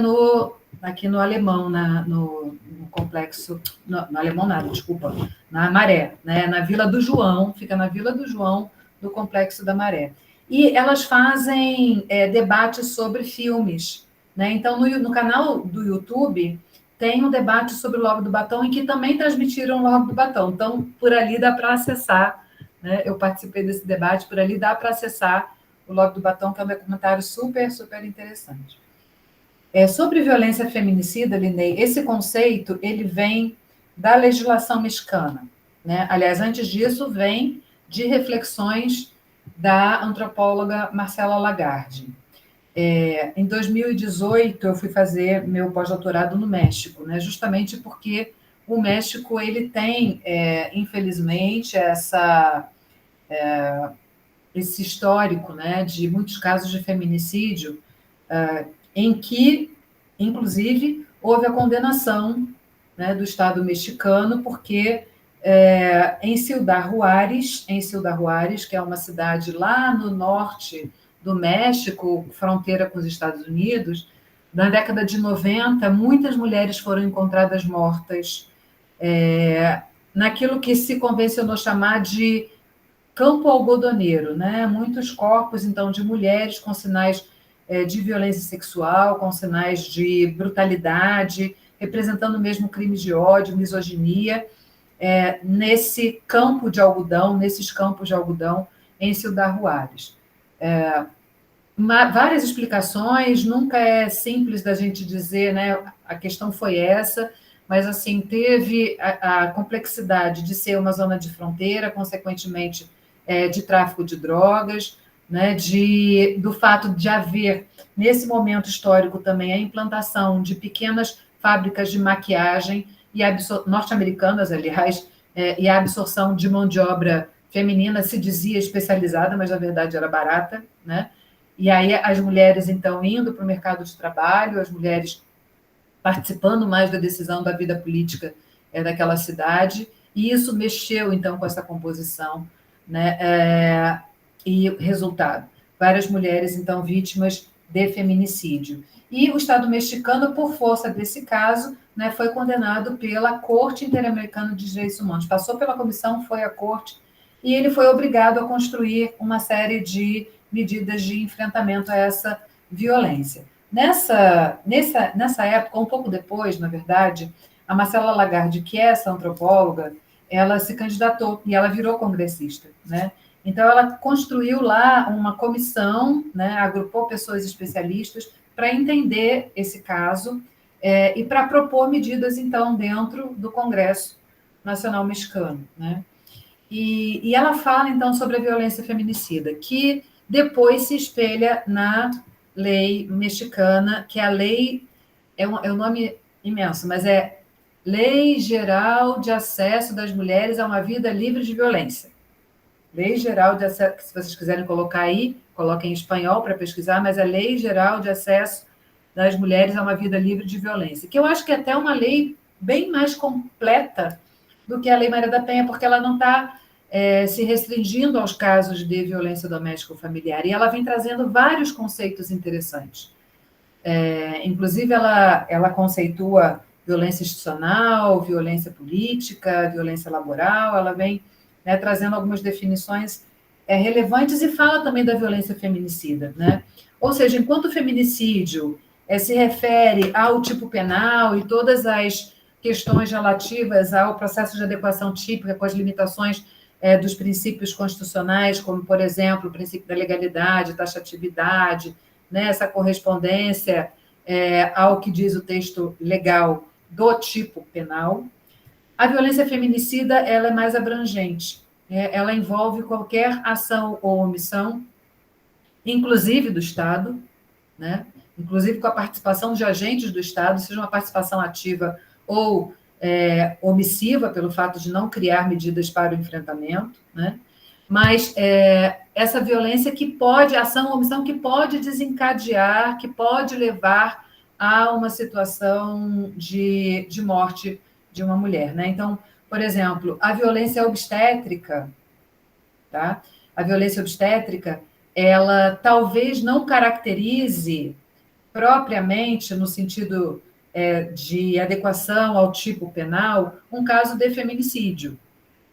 aqui no Alemão, no complexo, no Alemão nada, desculpa, na Maré, né, na Vila do João, fica na Vila do João, do Complexo da Maré. E elas fazem debates sobre filmes, né? Então, no canal do YouTube, tem um debate sobre o Lobby do Batom, em que também transmitiram o Lobby do Batom. Então, por ali dá para acessar, né? Eu participei desse debate, por ali dá para acessar o Lobby do Batom, que é um documentário super, super interessante. Sobre violência feminicida, Linei, esse conceito, ele vem da legislação mexicana, né? Aliás, antes disso, vem de reflexões da antropóloga Marcela Lagarde. Em 2018, eu fui fazer meu pós-doutorado no México, né, justamente porque o México ele tem, infelizmente, esse histórico, né, de muitos casos de feminicídio, em que, inclusive, houve a condenação, né, do Estado mexicano, porque em Ciudad Juárez, que é uma cidade lá no norte do México, fronteira com os Estados Unidos, na década de 90, muitas mulheres foram encontradas mortas naquilo que se convencionou chamar de campo algodoneiro, né? Muitos corpos, então, de mulheres com sinais de violência sexual, com sinais de brutalidade, representando mesmo crimes de ódio, misoginia, nesse campo de algodão, nesses campos de algodão em Ciudad Juárez. Várias explicações, nunca é simples da gente dizer, né? A questão foi essa, mas assim teve a complexidade de ser uma zona de fronteira, consequentemente de tráfico de drogas, né? Do fato de haver nesse momento histórico também a implantação de pequenas fábricas de maquiagem e norte-americanas, aliás, e a absorção de mão de obra feminina se dizia especializada, mas na verdade era barata, né? E aí as mulheres, então, indo para o mercado de trabalho, as mulheres participando mais da decisão da vida política daquela cidade, e isso mexeu, então, com essa composição, né? E resultado, várias mulheres, então, vítimas de feminicídio. E o Estado mexicano, por força desse caso, né, foi condenado pela Corte Interamericana de Direitos Humanos. Passou pela comissão, foi à corte, e ele foi obrigado a construir uma série de medidas de enfrentamento a essa violência. Nessa época, um pouco depois, na verdade, a Marcela Lagarde, que é essa antropóloga, ela se candidatou e ela virou congressista, né? Então, ela construiu lá uma comissão, né, agrupou pessoas especialistas para entender esse caso e para propor medidas, então, dentro do Congresso Nacional Mexicano, né? E ela fala, então, sobre a violência feminicida, que depois se espelha na lei mexicana, que é a lei, é um nome imenso, mas é Lei Geral de Acesso das Mulheres a uma Vida Livre de Violência. Lei Geral de Acesso, se vocês quiserem colocar aí, coloquem em espanhol para pesquisar, mas é Lei Geral de Acesso das Mulheres a uma Vida Livre de Violência, que eu acho que é até uma lei bem mais completa do que a Lei Maria da Penha, porque ela não está se restringindo aos casos de violência doméstica ou familiar, e ela vem trazendo vários conceitos interessantes. Inclusive, ela conceitua violência institucional, violência política, violência laboral, ela vem, né, trazendo algumas definições relevantes e fala também da violência feminicida, né? Ou seja, enquanto o feminicídio se refere ao tipo penal e todas as questões relativas ao processo de adequação típica com as limitações dos princípios constitucionais, como, por exemplo, o princípio da legalidade, taxatividade, né, essa correspondência ao que diz o texto legal do tipo penal. A violência feminicida ela é mais abrangente, ela envolve qualquer ação ou omissão, inclusive do Estado, né, inclusive com a participação de agentes do Estado, seja uma participação ativa ou omissiva, pelo fato de não criar medidas para o enfrentamento, né? Mas essa violência que pode, ação ou omissão que pode desencadear, que pode levar a uma situação de morte de uma mulher, né? Então, por exemplo, a violência obstétrica, tá? A violência obstétrica, ela talvez não caracterize propriamente, no sentido de adequação ao tipo penal, um caso de feminicídio,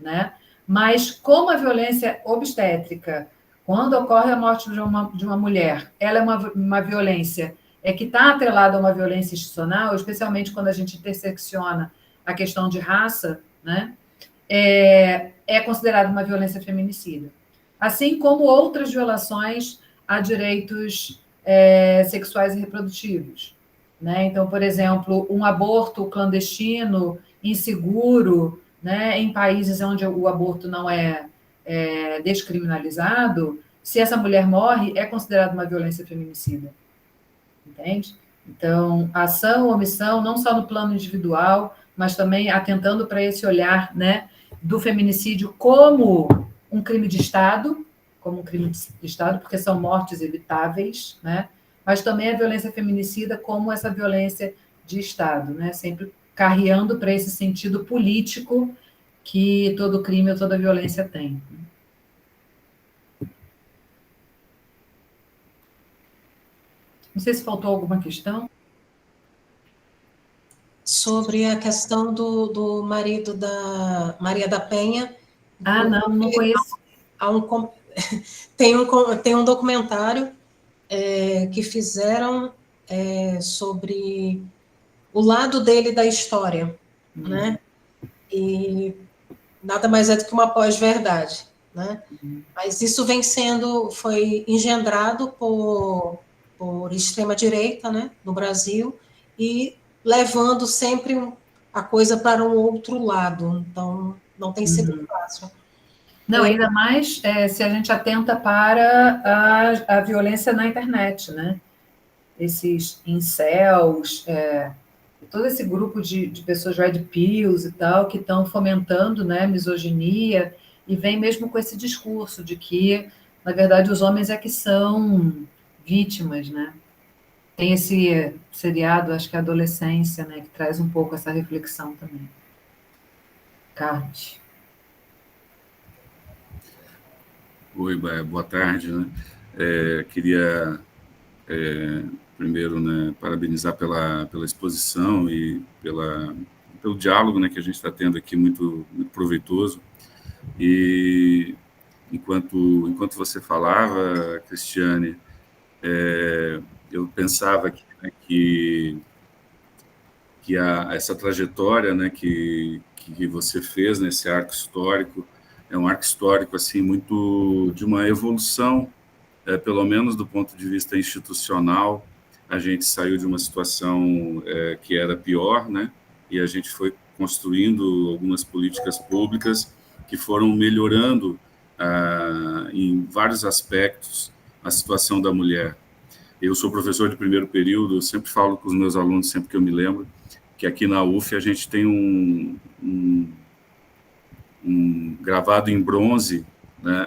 né? Mas como a violência obstétrica, quando ocorre a morte de uma mulher, ela é uma violência que está atrelada a uma violência institucional, especialmente quando a gente intersecciona a questão de raça, né? É considerada uma violência feminicida. Assim como outras violações a direitos sexuais e reprodutivos, né? Então, por exemplo, um aborto clandestino, inseguro, né, em países onde o aborto não é descriminalizado, se essa mulher morre, é considerado uma violência feminicida. Entende? Então, ação ou omissão, não só no plano individual, mas também atentando para esse olhar, né, do feminicídio como um crime de Estado, porque são mortes evitáveis, né, mas também a violência feminicida como essa violência de Estado, né, sempre carreando para esse sentido político que todo crime ou toda violência tem. Não sei se faltou alguma questão. Sobre a questão do marido da Maria da Penha. Não conheço. Tem um documentário que fizeram sobre o lado dele da história, né? E nada mais é do que uma pós-verdade, né? Mas isso foi engendrado por extrema-direita, né, no Brasil, e levando sempre a coisa para um outro lado. Então, não tem sido fácil. Não, ainda mais se a gente atenta para a violência na internet, né? Esses incels, todo esse grupo de pessoas red pills e tal, que estão fomentando, né, misoginia, e vem mesmo com esse discurso de que, na verdade, os homens é que são vítimas, né? Tem esse seriado, acho que é Adolescência, né, que traz um pouco essa reflexão também. Carlos. Oi, boa tarde, né? Queria primeiro, né, parabenizar pela exposição e pelo diálogo, né, que a gente está tendo aqui, muito, muito proveitoso. E enquanto você falava, Cristiane, eu pensava que essa trajetória, né, que você fez nesse arco histórico é um arco histórico assim muito de uma evolução, pelo menos do ponto de vista institucional. A gente saiu de uma situação que era pior, né, e a gente foi construindo algumas políticas públicas que foram melhorando em vários aspectos a situação da mulher. Eu sou professor de primeiro período, eu sempre falo com os meus alunos, sempre que eu me lembro, que aqui na UF a gente tem um gravado em bronze, né,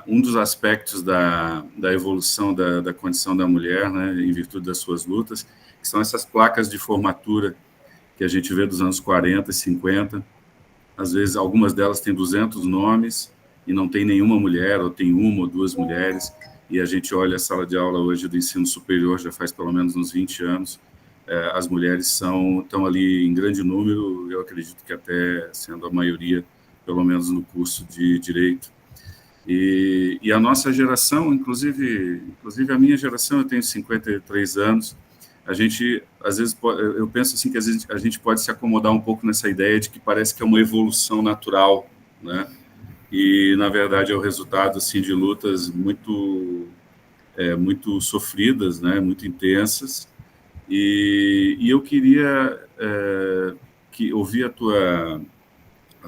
um dos aspectos da evolução da condição da mulher, né, em virtude das suas lutas, que são essas placas de formatura que a gente vê dos anos 40 e 50. Às vezes, algumas delas têm 200 nomes e não tem nenhuma mulher, ou tem uma ou duas mulheres, e a gente olha a sala de aula hoje do ensino superior, já faz pelo menos uns 20 anos, as mulheres estão ali em grande número, eu acredito que até sendo a maioria, pelo menos no curso de Direito. E a nossa geração, inclusive a minha geração, eu tenho 53 anos, a gente, às vezes, eu penso assim que às vezes a gente pode se acomodar um pouco nessa ideia de que parece que é uma evolução natural, né? E, na verdade, é o resultado assim, de lutas muito sofridas, né? Muito intensas. E eu queria ouvir a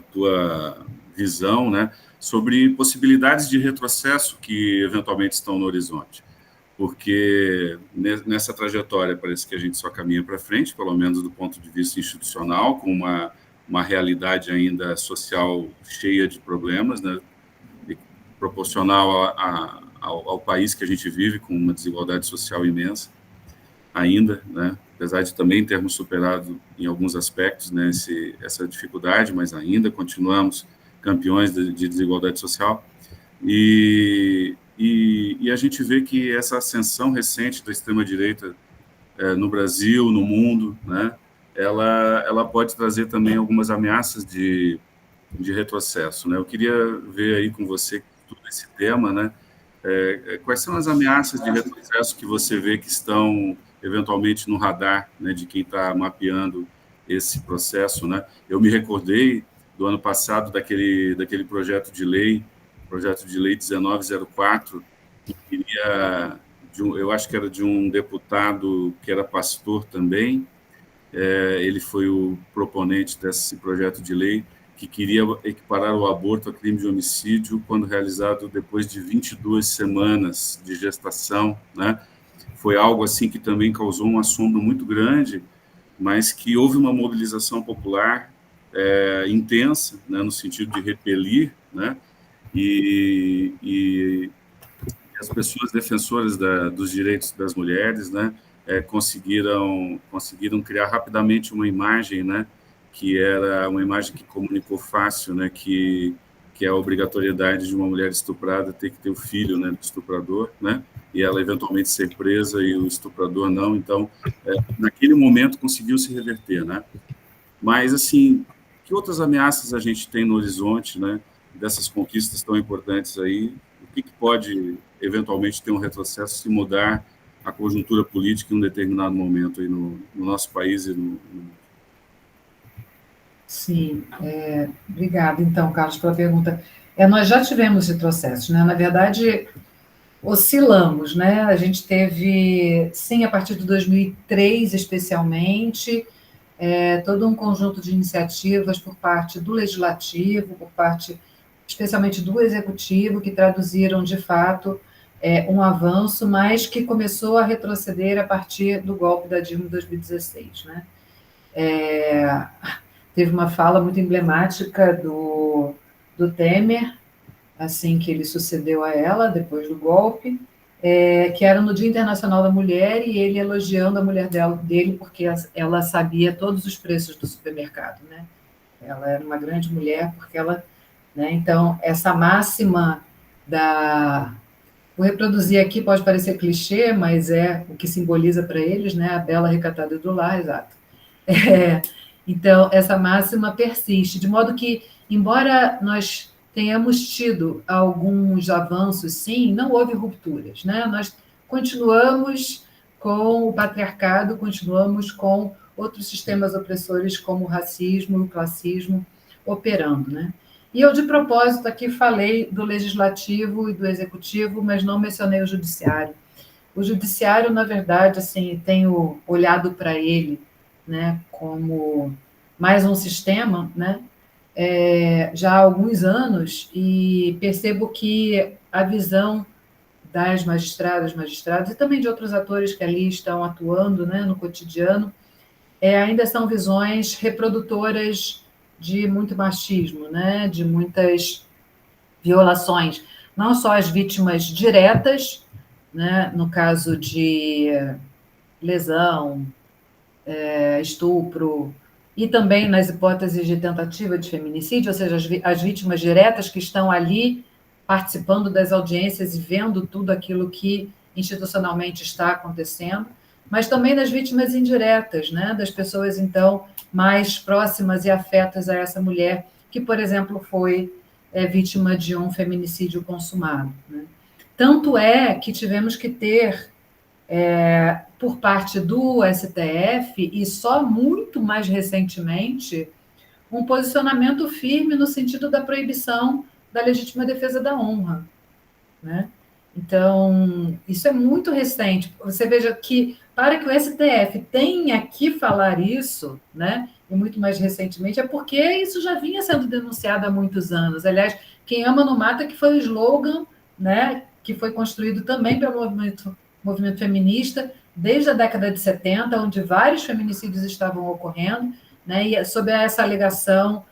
tua visão, né, sobre possibilidades de retrocesso que eventualmente estão no horizonte. Porque nessa trajetória parece que a gente só caminha para frente, pelo menos do ponto de vista institucional, com uma realidade ainda social cheia de problemas, né, proporcional ao país que a gente vive, com uma desigualdade social imensa ainda, né, apesar de também termos superado em alguns aspectos, né, essa dificuldade, mas ainda continuamos campeões de desigualdade social. E a gente vê que essa ascensão recente da extrema-direita no Brasil, no mundo, né, ela pode trazer também algumas ameaças de retrocesso, né? Eu queria ver aí com você todo esse tema, né? Quais são as ameaças de retrocesso que você vê que estão eventualmente no radar, né, de quem está mapeando esse processo, né? Eu me recordei do ano passado daquele projeto de lei 1904, que queria, eu acho que era de um deputado que era pastor também, ele foi o proponente desse projeto de lei, que queria equiparar o aborto a crime de homicídio quando realizado depois de 22 semanas de gestação, né? Foi algo assim que também causou um assombro muito grande, mas que houve uma mobilização popular intensa, né, no sentido de repelir, né? E as pessoas defensoras dos direitos das mulheres, né, conseguiram criar rapidamente uma imagem, né, que era uma imagem que comunicou fácil, né, que é a obrigatoriedade de uma mulher estuprada ter que ter o filho, né, do estuprador, né, e ela eventualmente ser presa e o estuprador não. Então, naquele momento conseguiu se reverter, né. Mas, assim, que outras ameaças a gente tem no horizonte, né, dessas conquistas tão importantes aí? O que pode, eventualmente, ter um retrocesso se mudar a conjuntura política em um determinado momento aí no nosso país e no... Sim, obrigada, então, Carlos, pela pergunta. Nós já tivemos retrocessos, né? Na verdade, oscilamos, né? A gente teve, sim, a partir de 2003, especialmente, todo um conjunto de iniciativas por parte do Legislativo, por parte, especialmente do Executivo, que traduziram, de fato, um avanço, mas que começou a retroceder a partir do golpe da Dilma em 2016, né? Teve uma fala muito emblemática do Temer, assim que ele sucedeu a ela, depois do golpe, que era no Dia Internacional da Mulher, e ele elogiando a mulher dele, porque ela sabia todos os preços do supermercado, né? Ela era uma grande mulher, porque ela... Né? Então, essa máxima da... Vou reproduzir aqui, pode parecer clichê, mas é o que simboliza para eles, né? A bela recatada do lar, exato. Então, essa máxima persiste, de modo que, embora nós tenhamos tido alguns avanços, sim, não houve rupturas, né? Nós continuamos com o patriarcado, continuamos com outros sistemas opressores, como o racismo e o classismo, operando, né? E eu, de propósito, aqui falei do legislativo e do executivo, mas não mencionei o judiciário. O judiciário, na verdade, assim, tenho olhado para ele, né, como mais um sistema, né, já há alguns anos, e percebo que a visão das magistrados, e também de outros atores que ali estão atuando, né, no cotidiano, ainda são visões reprodutoras de muito machismo, né, de muitas violações, não só as vítimas diretas, né, no caso de lesão, estupro, e também nas hipóteses de tentativa de feminicídio, ou seja, as vítimas diretas que estão ali participando das audiências e vendo tudo aquilo que institucionalmente está acontecendo, mas também das vítimas indiretas, né, das pessoas, então, mais próximas e afetas a essa mulher, que, por exemplo, foi vítima de um feminicídio consumado, né? Tanto é que tivemos que ter, por parte do STF, e só muito mais recentemente, um posicionamento firme no sentido da proibição da legítima defesa da honra, né? Então, isso é muito recente. Você veja que, para que o STF tenha que falar isso, né, e muito mais recentemente, é porque isso já vinha sendo denunciado há muitos anos. Aliás, quem ama não mata, que foi o slogan, né, que foi construído também pelo movimento feminista, desde a década de 70, onde vários feminicídios estavam ocorrendo, né, e sob essa alegação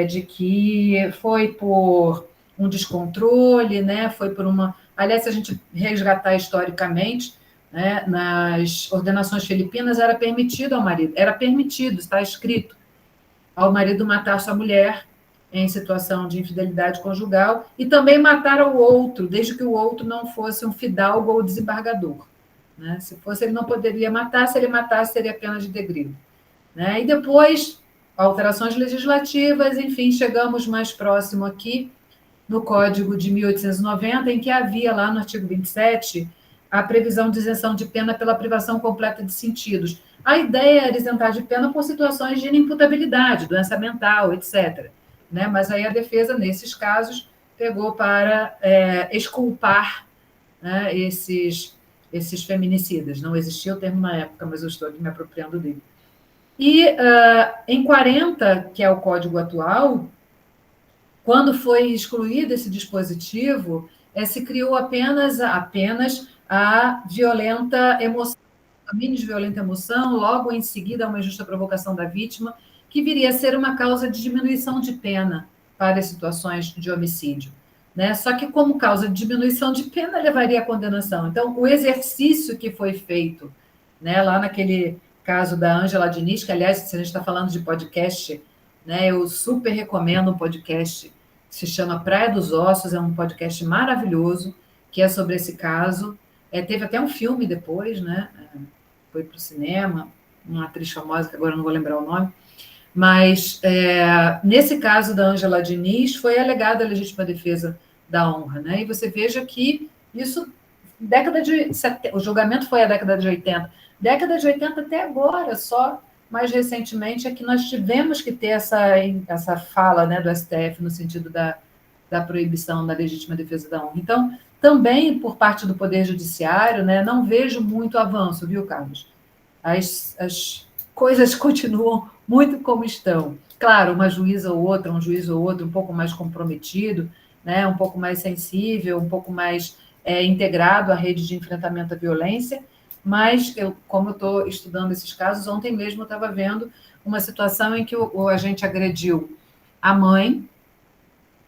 de que foi por um descontrole, né, foi por uma... Aliás, se a gente resgatar historicamente, né, nas ordenações filipinas era permitido ao marido, está escrito, ao marido matar sua mulher em situação de infidelidade conjugal e também matar o outro, desde que o outro não fosse um fidalgo ou desembargador, né? Se fosse, ele não poderia matar, se ele matasse, seria pena de degredo, né? E depois, alterações legislativas, enfim, chegamos mais próximo aqui, no Código de 1890, em que havia lá no artigo 27 a previsão de isenção de pena pela privação completa de sentidos. A ideia era isentar de pena por situações de inimputabilidade, doença mental, etc. Né? Mas aí a defesa, nesses casos, pegou para exculpar, né, esses feminicidas. Não existia o termo na época, mas eu estou aqui me apropriando dele. E em 40, que é o código atual, quando foi excluído esse dispositivo, se criou apenas a violenta emoção, a mínima violenta emoção, logo em seguida uma injusta provocação da vítima, que viria a ser uma causa de diminuição de pena para as situações de homicídio. Né? Só que, como causa de diminuição de pena, levaria à condenação. Então, o exercício que foi feito, né, lá naquele caso da Ângela Diniz, que, aliás, se a gente está falando de podcast, né, eu super recomendo um podcast que se chama Praia dos Ossos, é um podcast maravilhoso, que é sobre esse caso. Teve até um filme depois, né? Foi para o cinema, uma atriz famosa, que agora não vou lembrar o nome, mas nesse caso da Ângela Diniz, foi alegada a legítima defesa da honra, né? E você veja que isso, o julgamento foi a década de 80, década de 80 até agora, só mais recentemente é que nós tivemos que ter essa fala, né, do STF no sentido da proibição da legítima defesa da honra. Então, também por parte do Poder Judiciário, né, não vejo muito avanço, viu, Carlos? As coisas continuam muito como estão. Claro, uma juíza ou outra, um juiz ou outro um pouco mais comprometido, né, um pouco mais sensível, um pouco mais integrado à rede de enfrentamento à violência, mas, como eu estou estudando esses casos, ontem mesmo eu estava vendo uma situação em que o agente agrediu a mãe,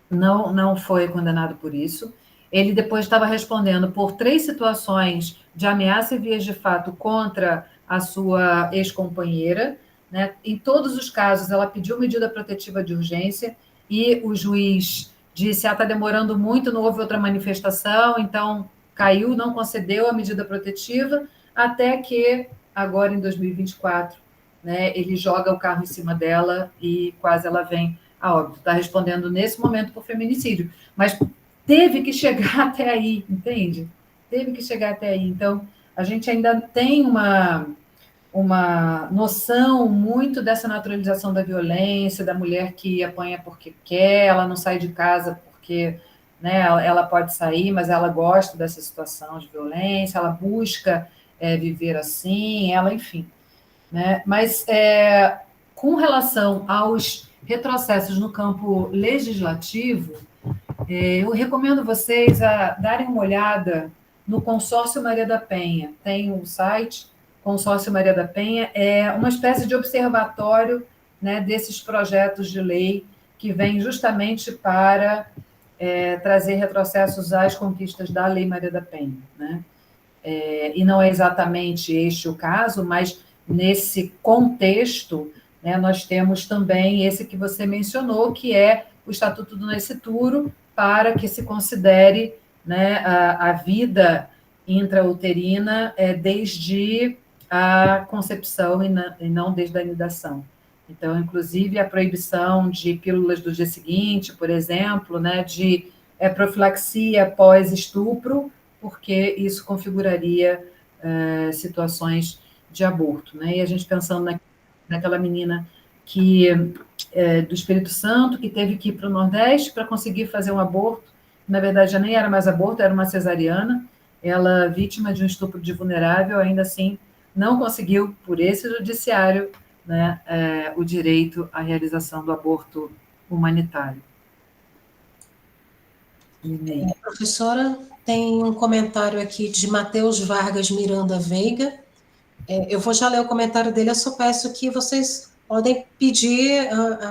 não foi condenado por isso. Ele depois estava respondendo por 3 situações de ameaça e vias de fato contra a sua ex-companheira, né? Em todos os casos, ela pediu medida protetiva de urgência e o juiz disse: está demorando muito, não houve outra manifestação, então caiu, não concedeu a medida protetiva, até que, agora em 2024, né, ele joga o carro em cima dela e quase ela vem a óbito. Está respondendo nesse momento por feminicídio, mas teve que chegar até aí, entende? Teve que chegar até aí. Então, a gente ainda tem uma noção muito dessa naturalização da violência, da mulher que apanha porque quer, ela não sai de casa porque, né, ela pode sair, mas ela gosta dessa situação de violência, ela busca viver assim, enfim. Né? Mas, com relação aos retrocessos no campo legislativo, eu recomendo vocês a darem uma olhada no Consórcio Maria da Penha. Tem um site, Consórcio Maria da Penha, é uma espécie de observatório, né, desses projetos de lei que vêm justamente para trazer retrocessos às conquistas da Lei Maria da Penha. Né? E não é exatamente este o caso, mas nesse contexto, né, nós temos também esse que você mencionou, que é o Estatuto do Nascituro, para que se considere, né, a vida intrauterina desde a concepção e não desde a anidação. Então, inclusive, a proibição de pílulas do dia seguinte, por exemplo, né, de profilaxia pós-estupro, porque isso configuraria situações de aborto. Né? E a gente pensando naquela menina do Espírito Santo, que teve que ir para o Nordeste para conseguir fazer um aborto, na verdade já nem era mais aborto, era uma cesariana, ela, vítima de um estupro de vulnerável, ainda assim não conseguiu, por esse judiciário, né, o direito à realização do aborto humanitário. Professora, tem um comentário aqui de Matheus Vargas Miranda Veiga. Eu vou já ler o comentário dele, eu só peço que vocês podem pedir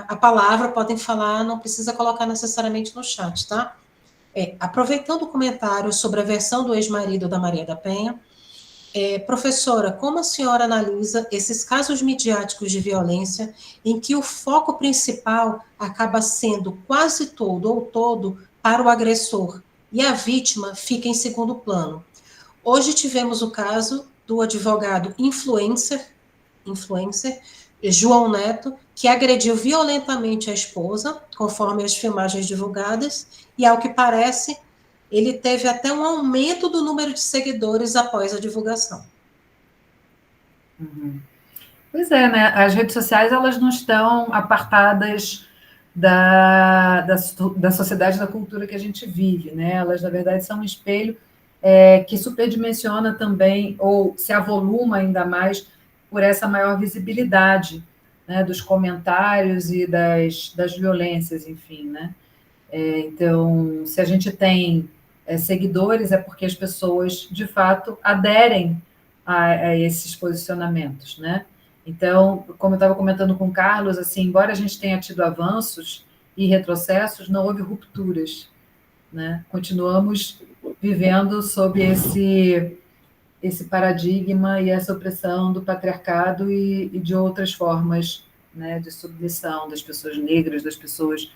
a palavra, podem falar, não precisa colocar necessariamente no chat, tá? Aproveitando o comentário sobre a versão do ex-marido da Maria da Penha, professora, como a senhora analisa esses casos midiáticos de violência em que o foco principal acaba sendo quase todo ou todo para o agressor e a vítima fica em segundo plano? Hoje tivemos o caso do advogado influencer João Neto, que agrediu violentamente a esposa, conforme as filmagens divulgadas, e, ao que parece, ele teve até um aumento do número de seguidores após a divulgação. Uhum. Pois é, né? As redes sociais, elas não estão apartadas da sociedade, da cultura que a gente vive, né? Elas, na verdade, são um espelho que superdimensiona também, ou se avoluma ainda mais por essa maior visibilidade, né, dos comentários e das violências, enfim, né? Então, se a gente tem seguidores, é porque as pessoas, de fato, aderem a esses posicionamentos, né? Então, como eu estava comentando com o Carlos, assim, embora a gente tenha tido avanços e retrocessos, não houve rupturas, né? Continuamos vivendo sob esse paradigma e essa opressão do patriarcado e de outras formas, né, de submissão das pessoas negras, das pessoas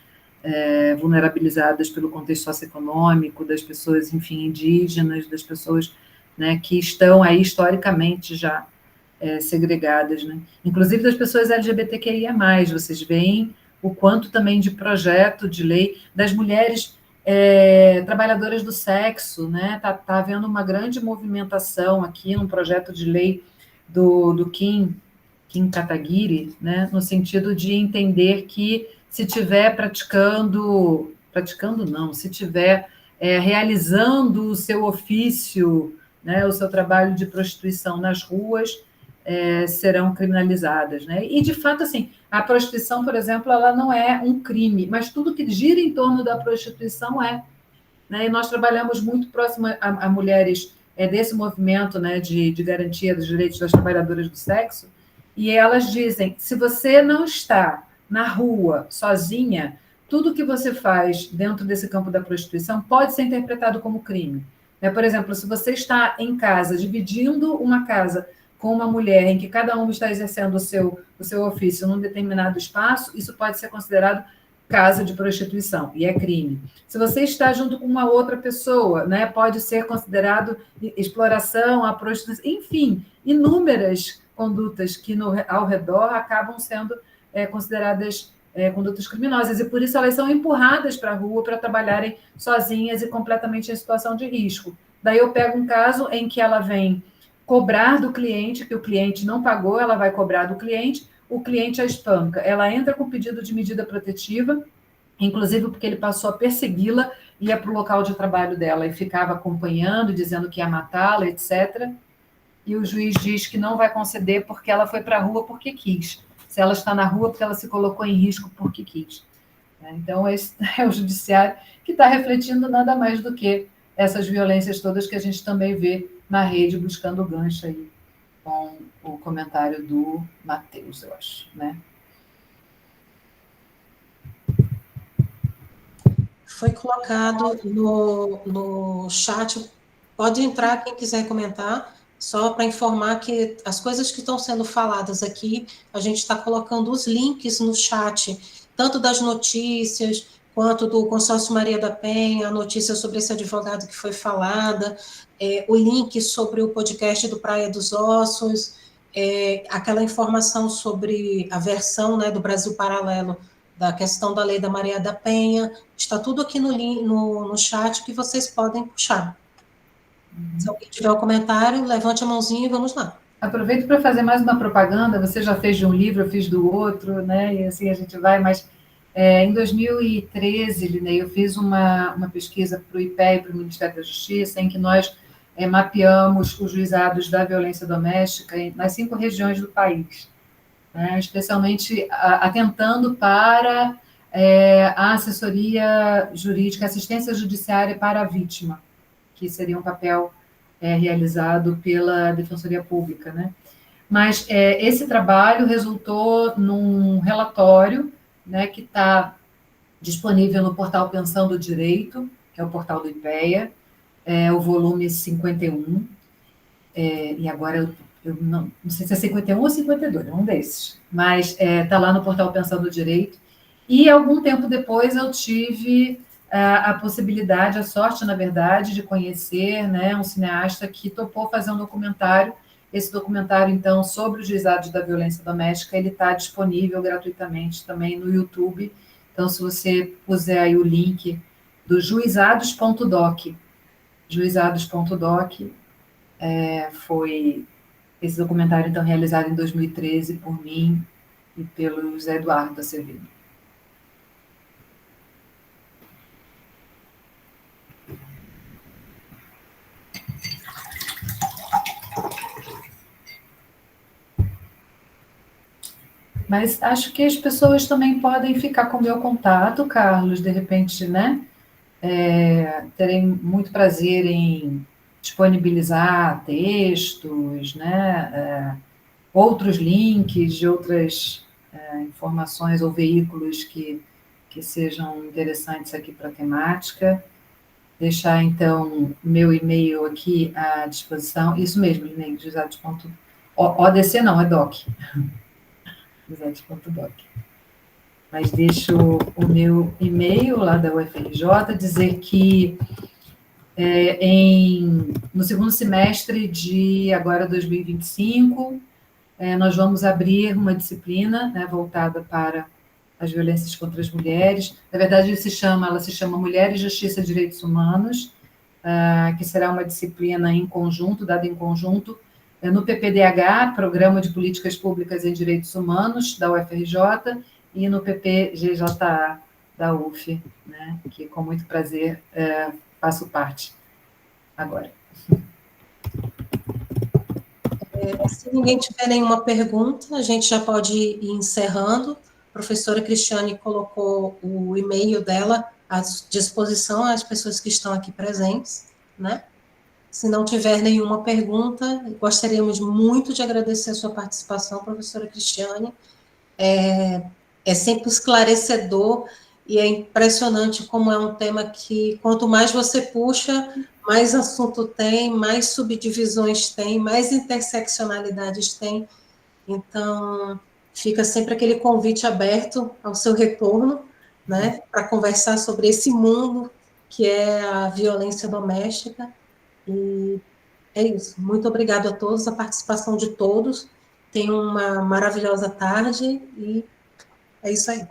vulnerabilizadas pelo contexto socioeconômico, das pessoas, enfim, indígenas, das pessoas, né, que estão aí historicamente já segregadas, né? Inclusive das pessoas LGBTQIA+, vocês veem o quanto também de projeto de lei das mulheres trabalhadoras do sexo, né? Tá havendo uma grande movimentação aqui num projeto de lei do Kim Kataguiri, né? No sentido de entender que se tiver praticando não, se tiver realizando o seu ofício, né, o seu trabalho de prostituição nas ruas, serão criminalizadas, né? E de fato, assim, a prostituição, por exemplo, ela não é um crime, mas tudo que gira em torno da prostituição né? E nós trabalhamos muito próximo a mulheres desse movimento, né, de garantia dos direitos das trabalhadoras do sexo, e elas dizem: se você não está na rua sozinha, tudo que você faz dentro desse campo da prostituição pode ser interpretado como crime. Né? Por exemplo, se você está em casa, dividindo uma casa com uma mulher em que cada um está exercendo o seu ofício num determinado espaço, isso pode ser considerado casa de prostituição, e é crime. Se você está junto com uma outra pessoa, né, pode ser considerado exploração, a prostituição, enfim, inúmeras condutas que ao redor acabam sendo consideradas condutas criminosas, e por isso elas são empurradas para a rua para trabalharem sozinhas e completamente em situação de risco. Daí eu pego um caso em que ela vem cobrar do cliente, que o cliente não pagou, ela vai cobrar do cliente, o cliente a espanca. Ela entra com pedido de medida protetiva, inclusive porque ele passou a persegui-la, ia para o local de trabalho dela e ficava acompanhando, dizendo que ia matá-la, etc. E o juiz diz que não vai conceder porque ela foi para a rua porque quis. Se ela está na rua, porque ela se colocou em risco porque quis. Então, esse é o judiciário que está refletindo nada mais do que essas violências todas que a gente também vê na rede, buscando o gancho aí com o comentário do Matheus, eu acho, né? Foi colocado no chat, pode entrar quem quiser comentar, só para informar que as coisas que estão sendo faladas aqui, a gente está colocando os links no chat, tanto das notícias, quanto do Consórcio Maria da Penha, a notícia sobre esse advogado que foi falada, o link sobre o podcast do Praia dos Ossos, aquela informação sobre a versão, né, do Brasil Paralelo, da questão da lei da Maria da Penha, está tudo aqui no chat que vocês podem puxar. Se alguém tiver um comentário, levante a mãozinha e vamos lá. Aproveito para fazer mais uma propaganda. Você já fez de um livro, eu fiz do outro, né? E assim a gente vai, mas em 2013, Linei, eu fiz uma pesquisa para o IPEA e para o Ministério da Justiça, em que nós mapeamos os juizados da violência doméstica nas 5 regiões do país, né? Especialmente atentando para a assessoria jurídica, assistência judiciária para a vítima, que seria um papel realizado pela Defensoria Pública, né? Mas esse trabalho resultou num relatório, né, que está disponível no portal Pensando Direito, que é o portal do IPEA, o volume 51, e agora eu não sei se é 51 ou 52, um desses, mas está lá no portal Pensando Direito, e algum tempo depois eu tive a possibilidade, a sorte, na verdade, de conhecer, né, um cineasta que topou fazer um documentário. Esse documentário, então, sobre os juizados da violência doméstica, ele está disponível gratuitamente também no YouTube. Então, se você puser aí o link do juizados.doc, foi esse documentário, então, realizado em 2013 por mim e pelo José Eduardo Azevedo. Mas acho que as pessoas também podem ficar com o meu contato, Carlos, de repente, né? Terem muito prazer em disponibilizar textos, né? Outros links de outras informações ou veículos que sejam interessantes aqui para a temática. Deixar, então, meu e-mail aqui à disposição. Isso mesmo, Linei, ODC não, é doc. Gisates.doc. Mas deixo o meu e-mail lá da UFRJ, dizer que no segundo semestre de agora 2025, nós vamos abrir uma disciplina, né, voltada para as violências contra as mulheres. Na verdade, ela se chama Mulheres, Justiça e Direitos Humanos, que será uma disciplina em conjunto, dada em conjunto, no PPDH, Programa de Políticas Públicas em Direitos Humanos, da UFRJ, e no PPGJA, da UF, né, que com muito prazer faço parte agora. Se ninguém tiver nenhuma pergunta, a gente já pode ir encerrando. A professora Cristiane colocou o e-mail dela à disposição às pessoas que estão aqui presentes, né? Se não tiver nenhuma pergunta, gostaríamos muito de agradecer a sua participação, professora Cristiane. É sempre esclarecedor e é impressionante como é um tema que, quanto mais você puxa, mais assunto tem, mais subdivisões tem, mais interseccionalidades tem. Então, fica sempre aquele convite aberto ao seu retorno, né, para conversar sobre esse mundo que é a violência doméstica. E é isso. Muito obrigada a todos, a participação de todos. Tenham uma maravilhosa tarde e é isso aí.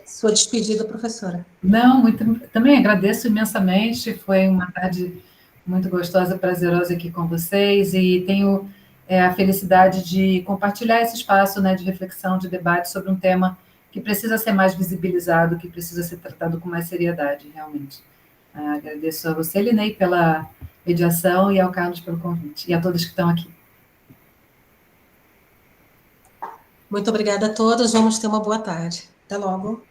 Sua despedida, professora. Não, também agradeço imensamente, foi uma tarde muito gostosa, prazerosa aqui com vocês, e tenho a felicidade de compartilhar esse espaço, né, de reflexão, de debate sobre um tema que precisa ser mais visibilizado, que precisa ser tratado com mais seriedade, realmente. Agradeço a você, Linei, pela mediação, e ao Carlos pelo convite, e a todos que estão aqui. Muito obrigada a todos, vamos ter uma boa tarde. Até logo.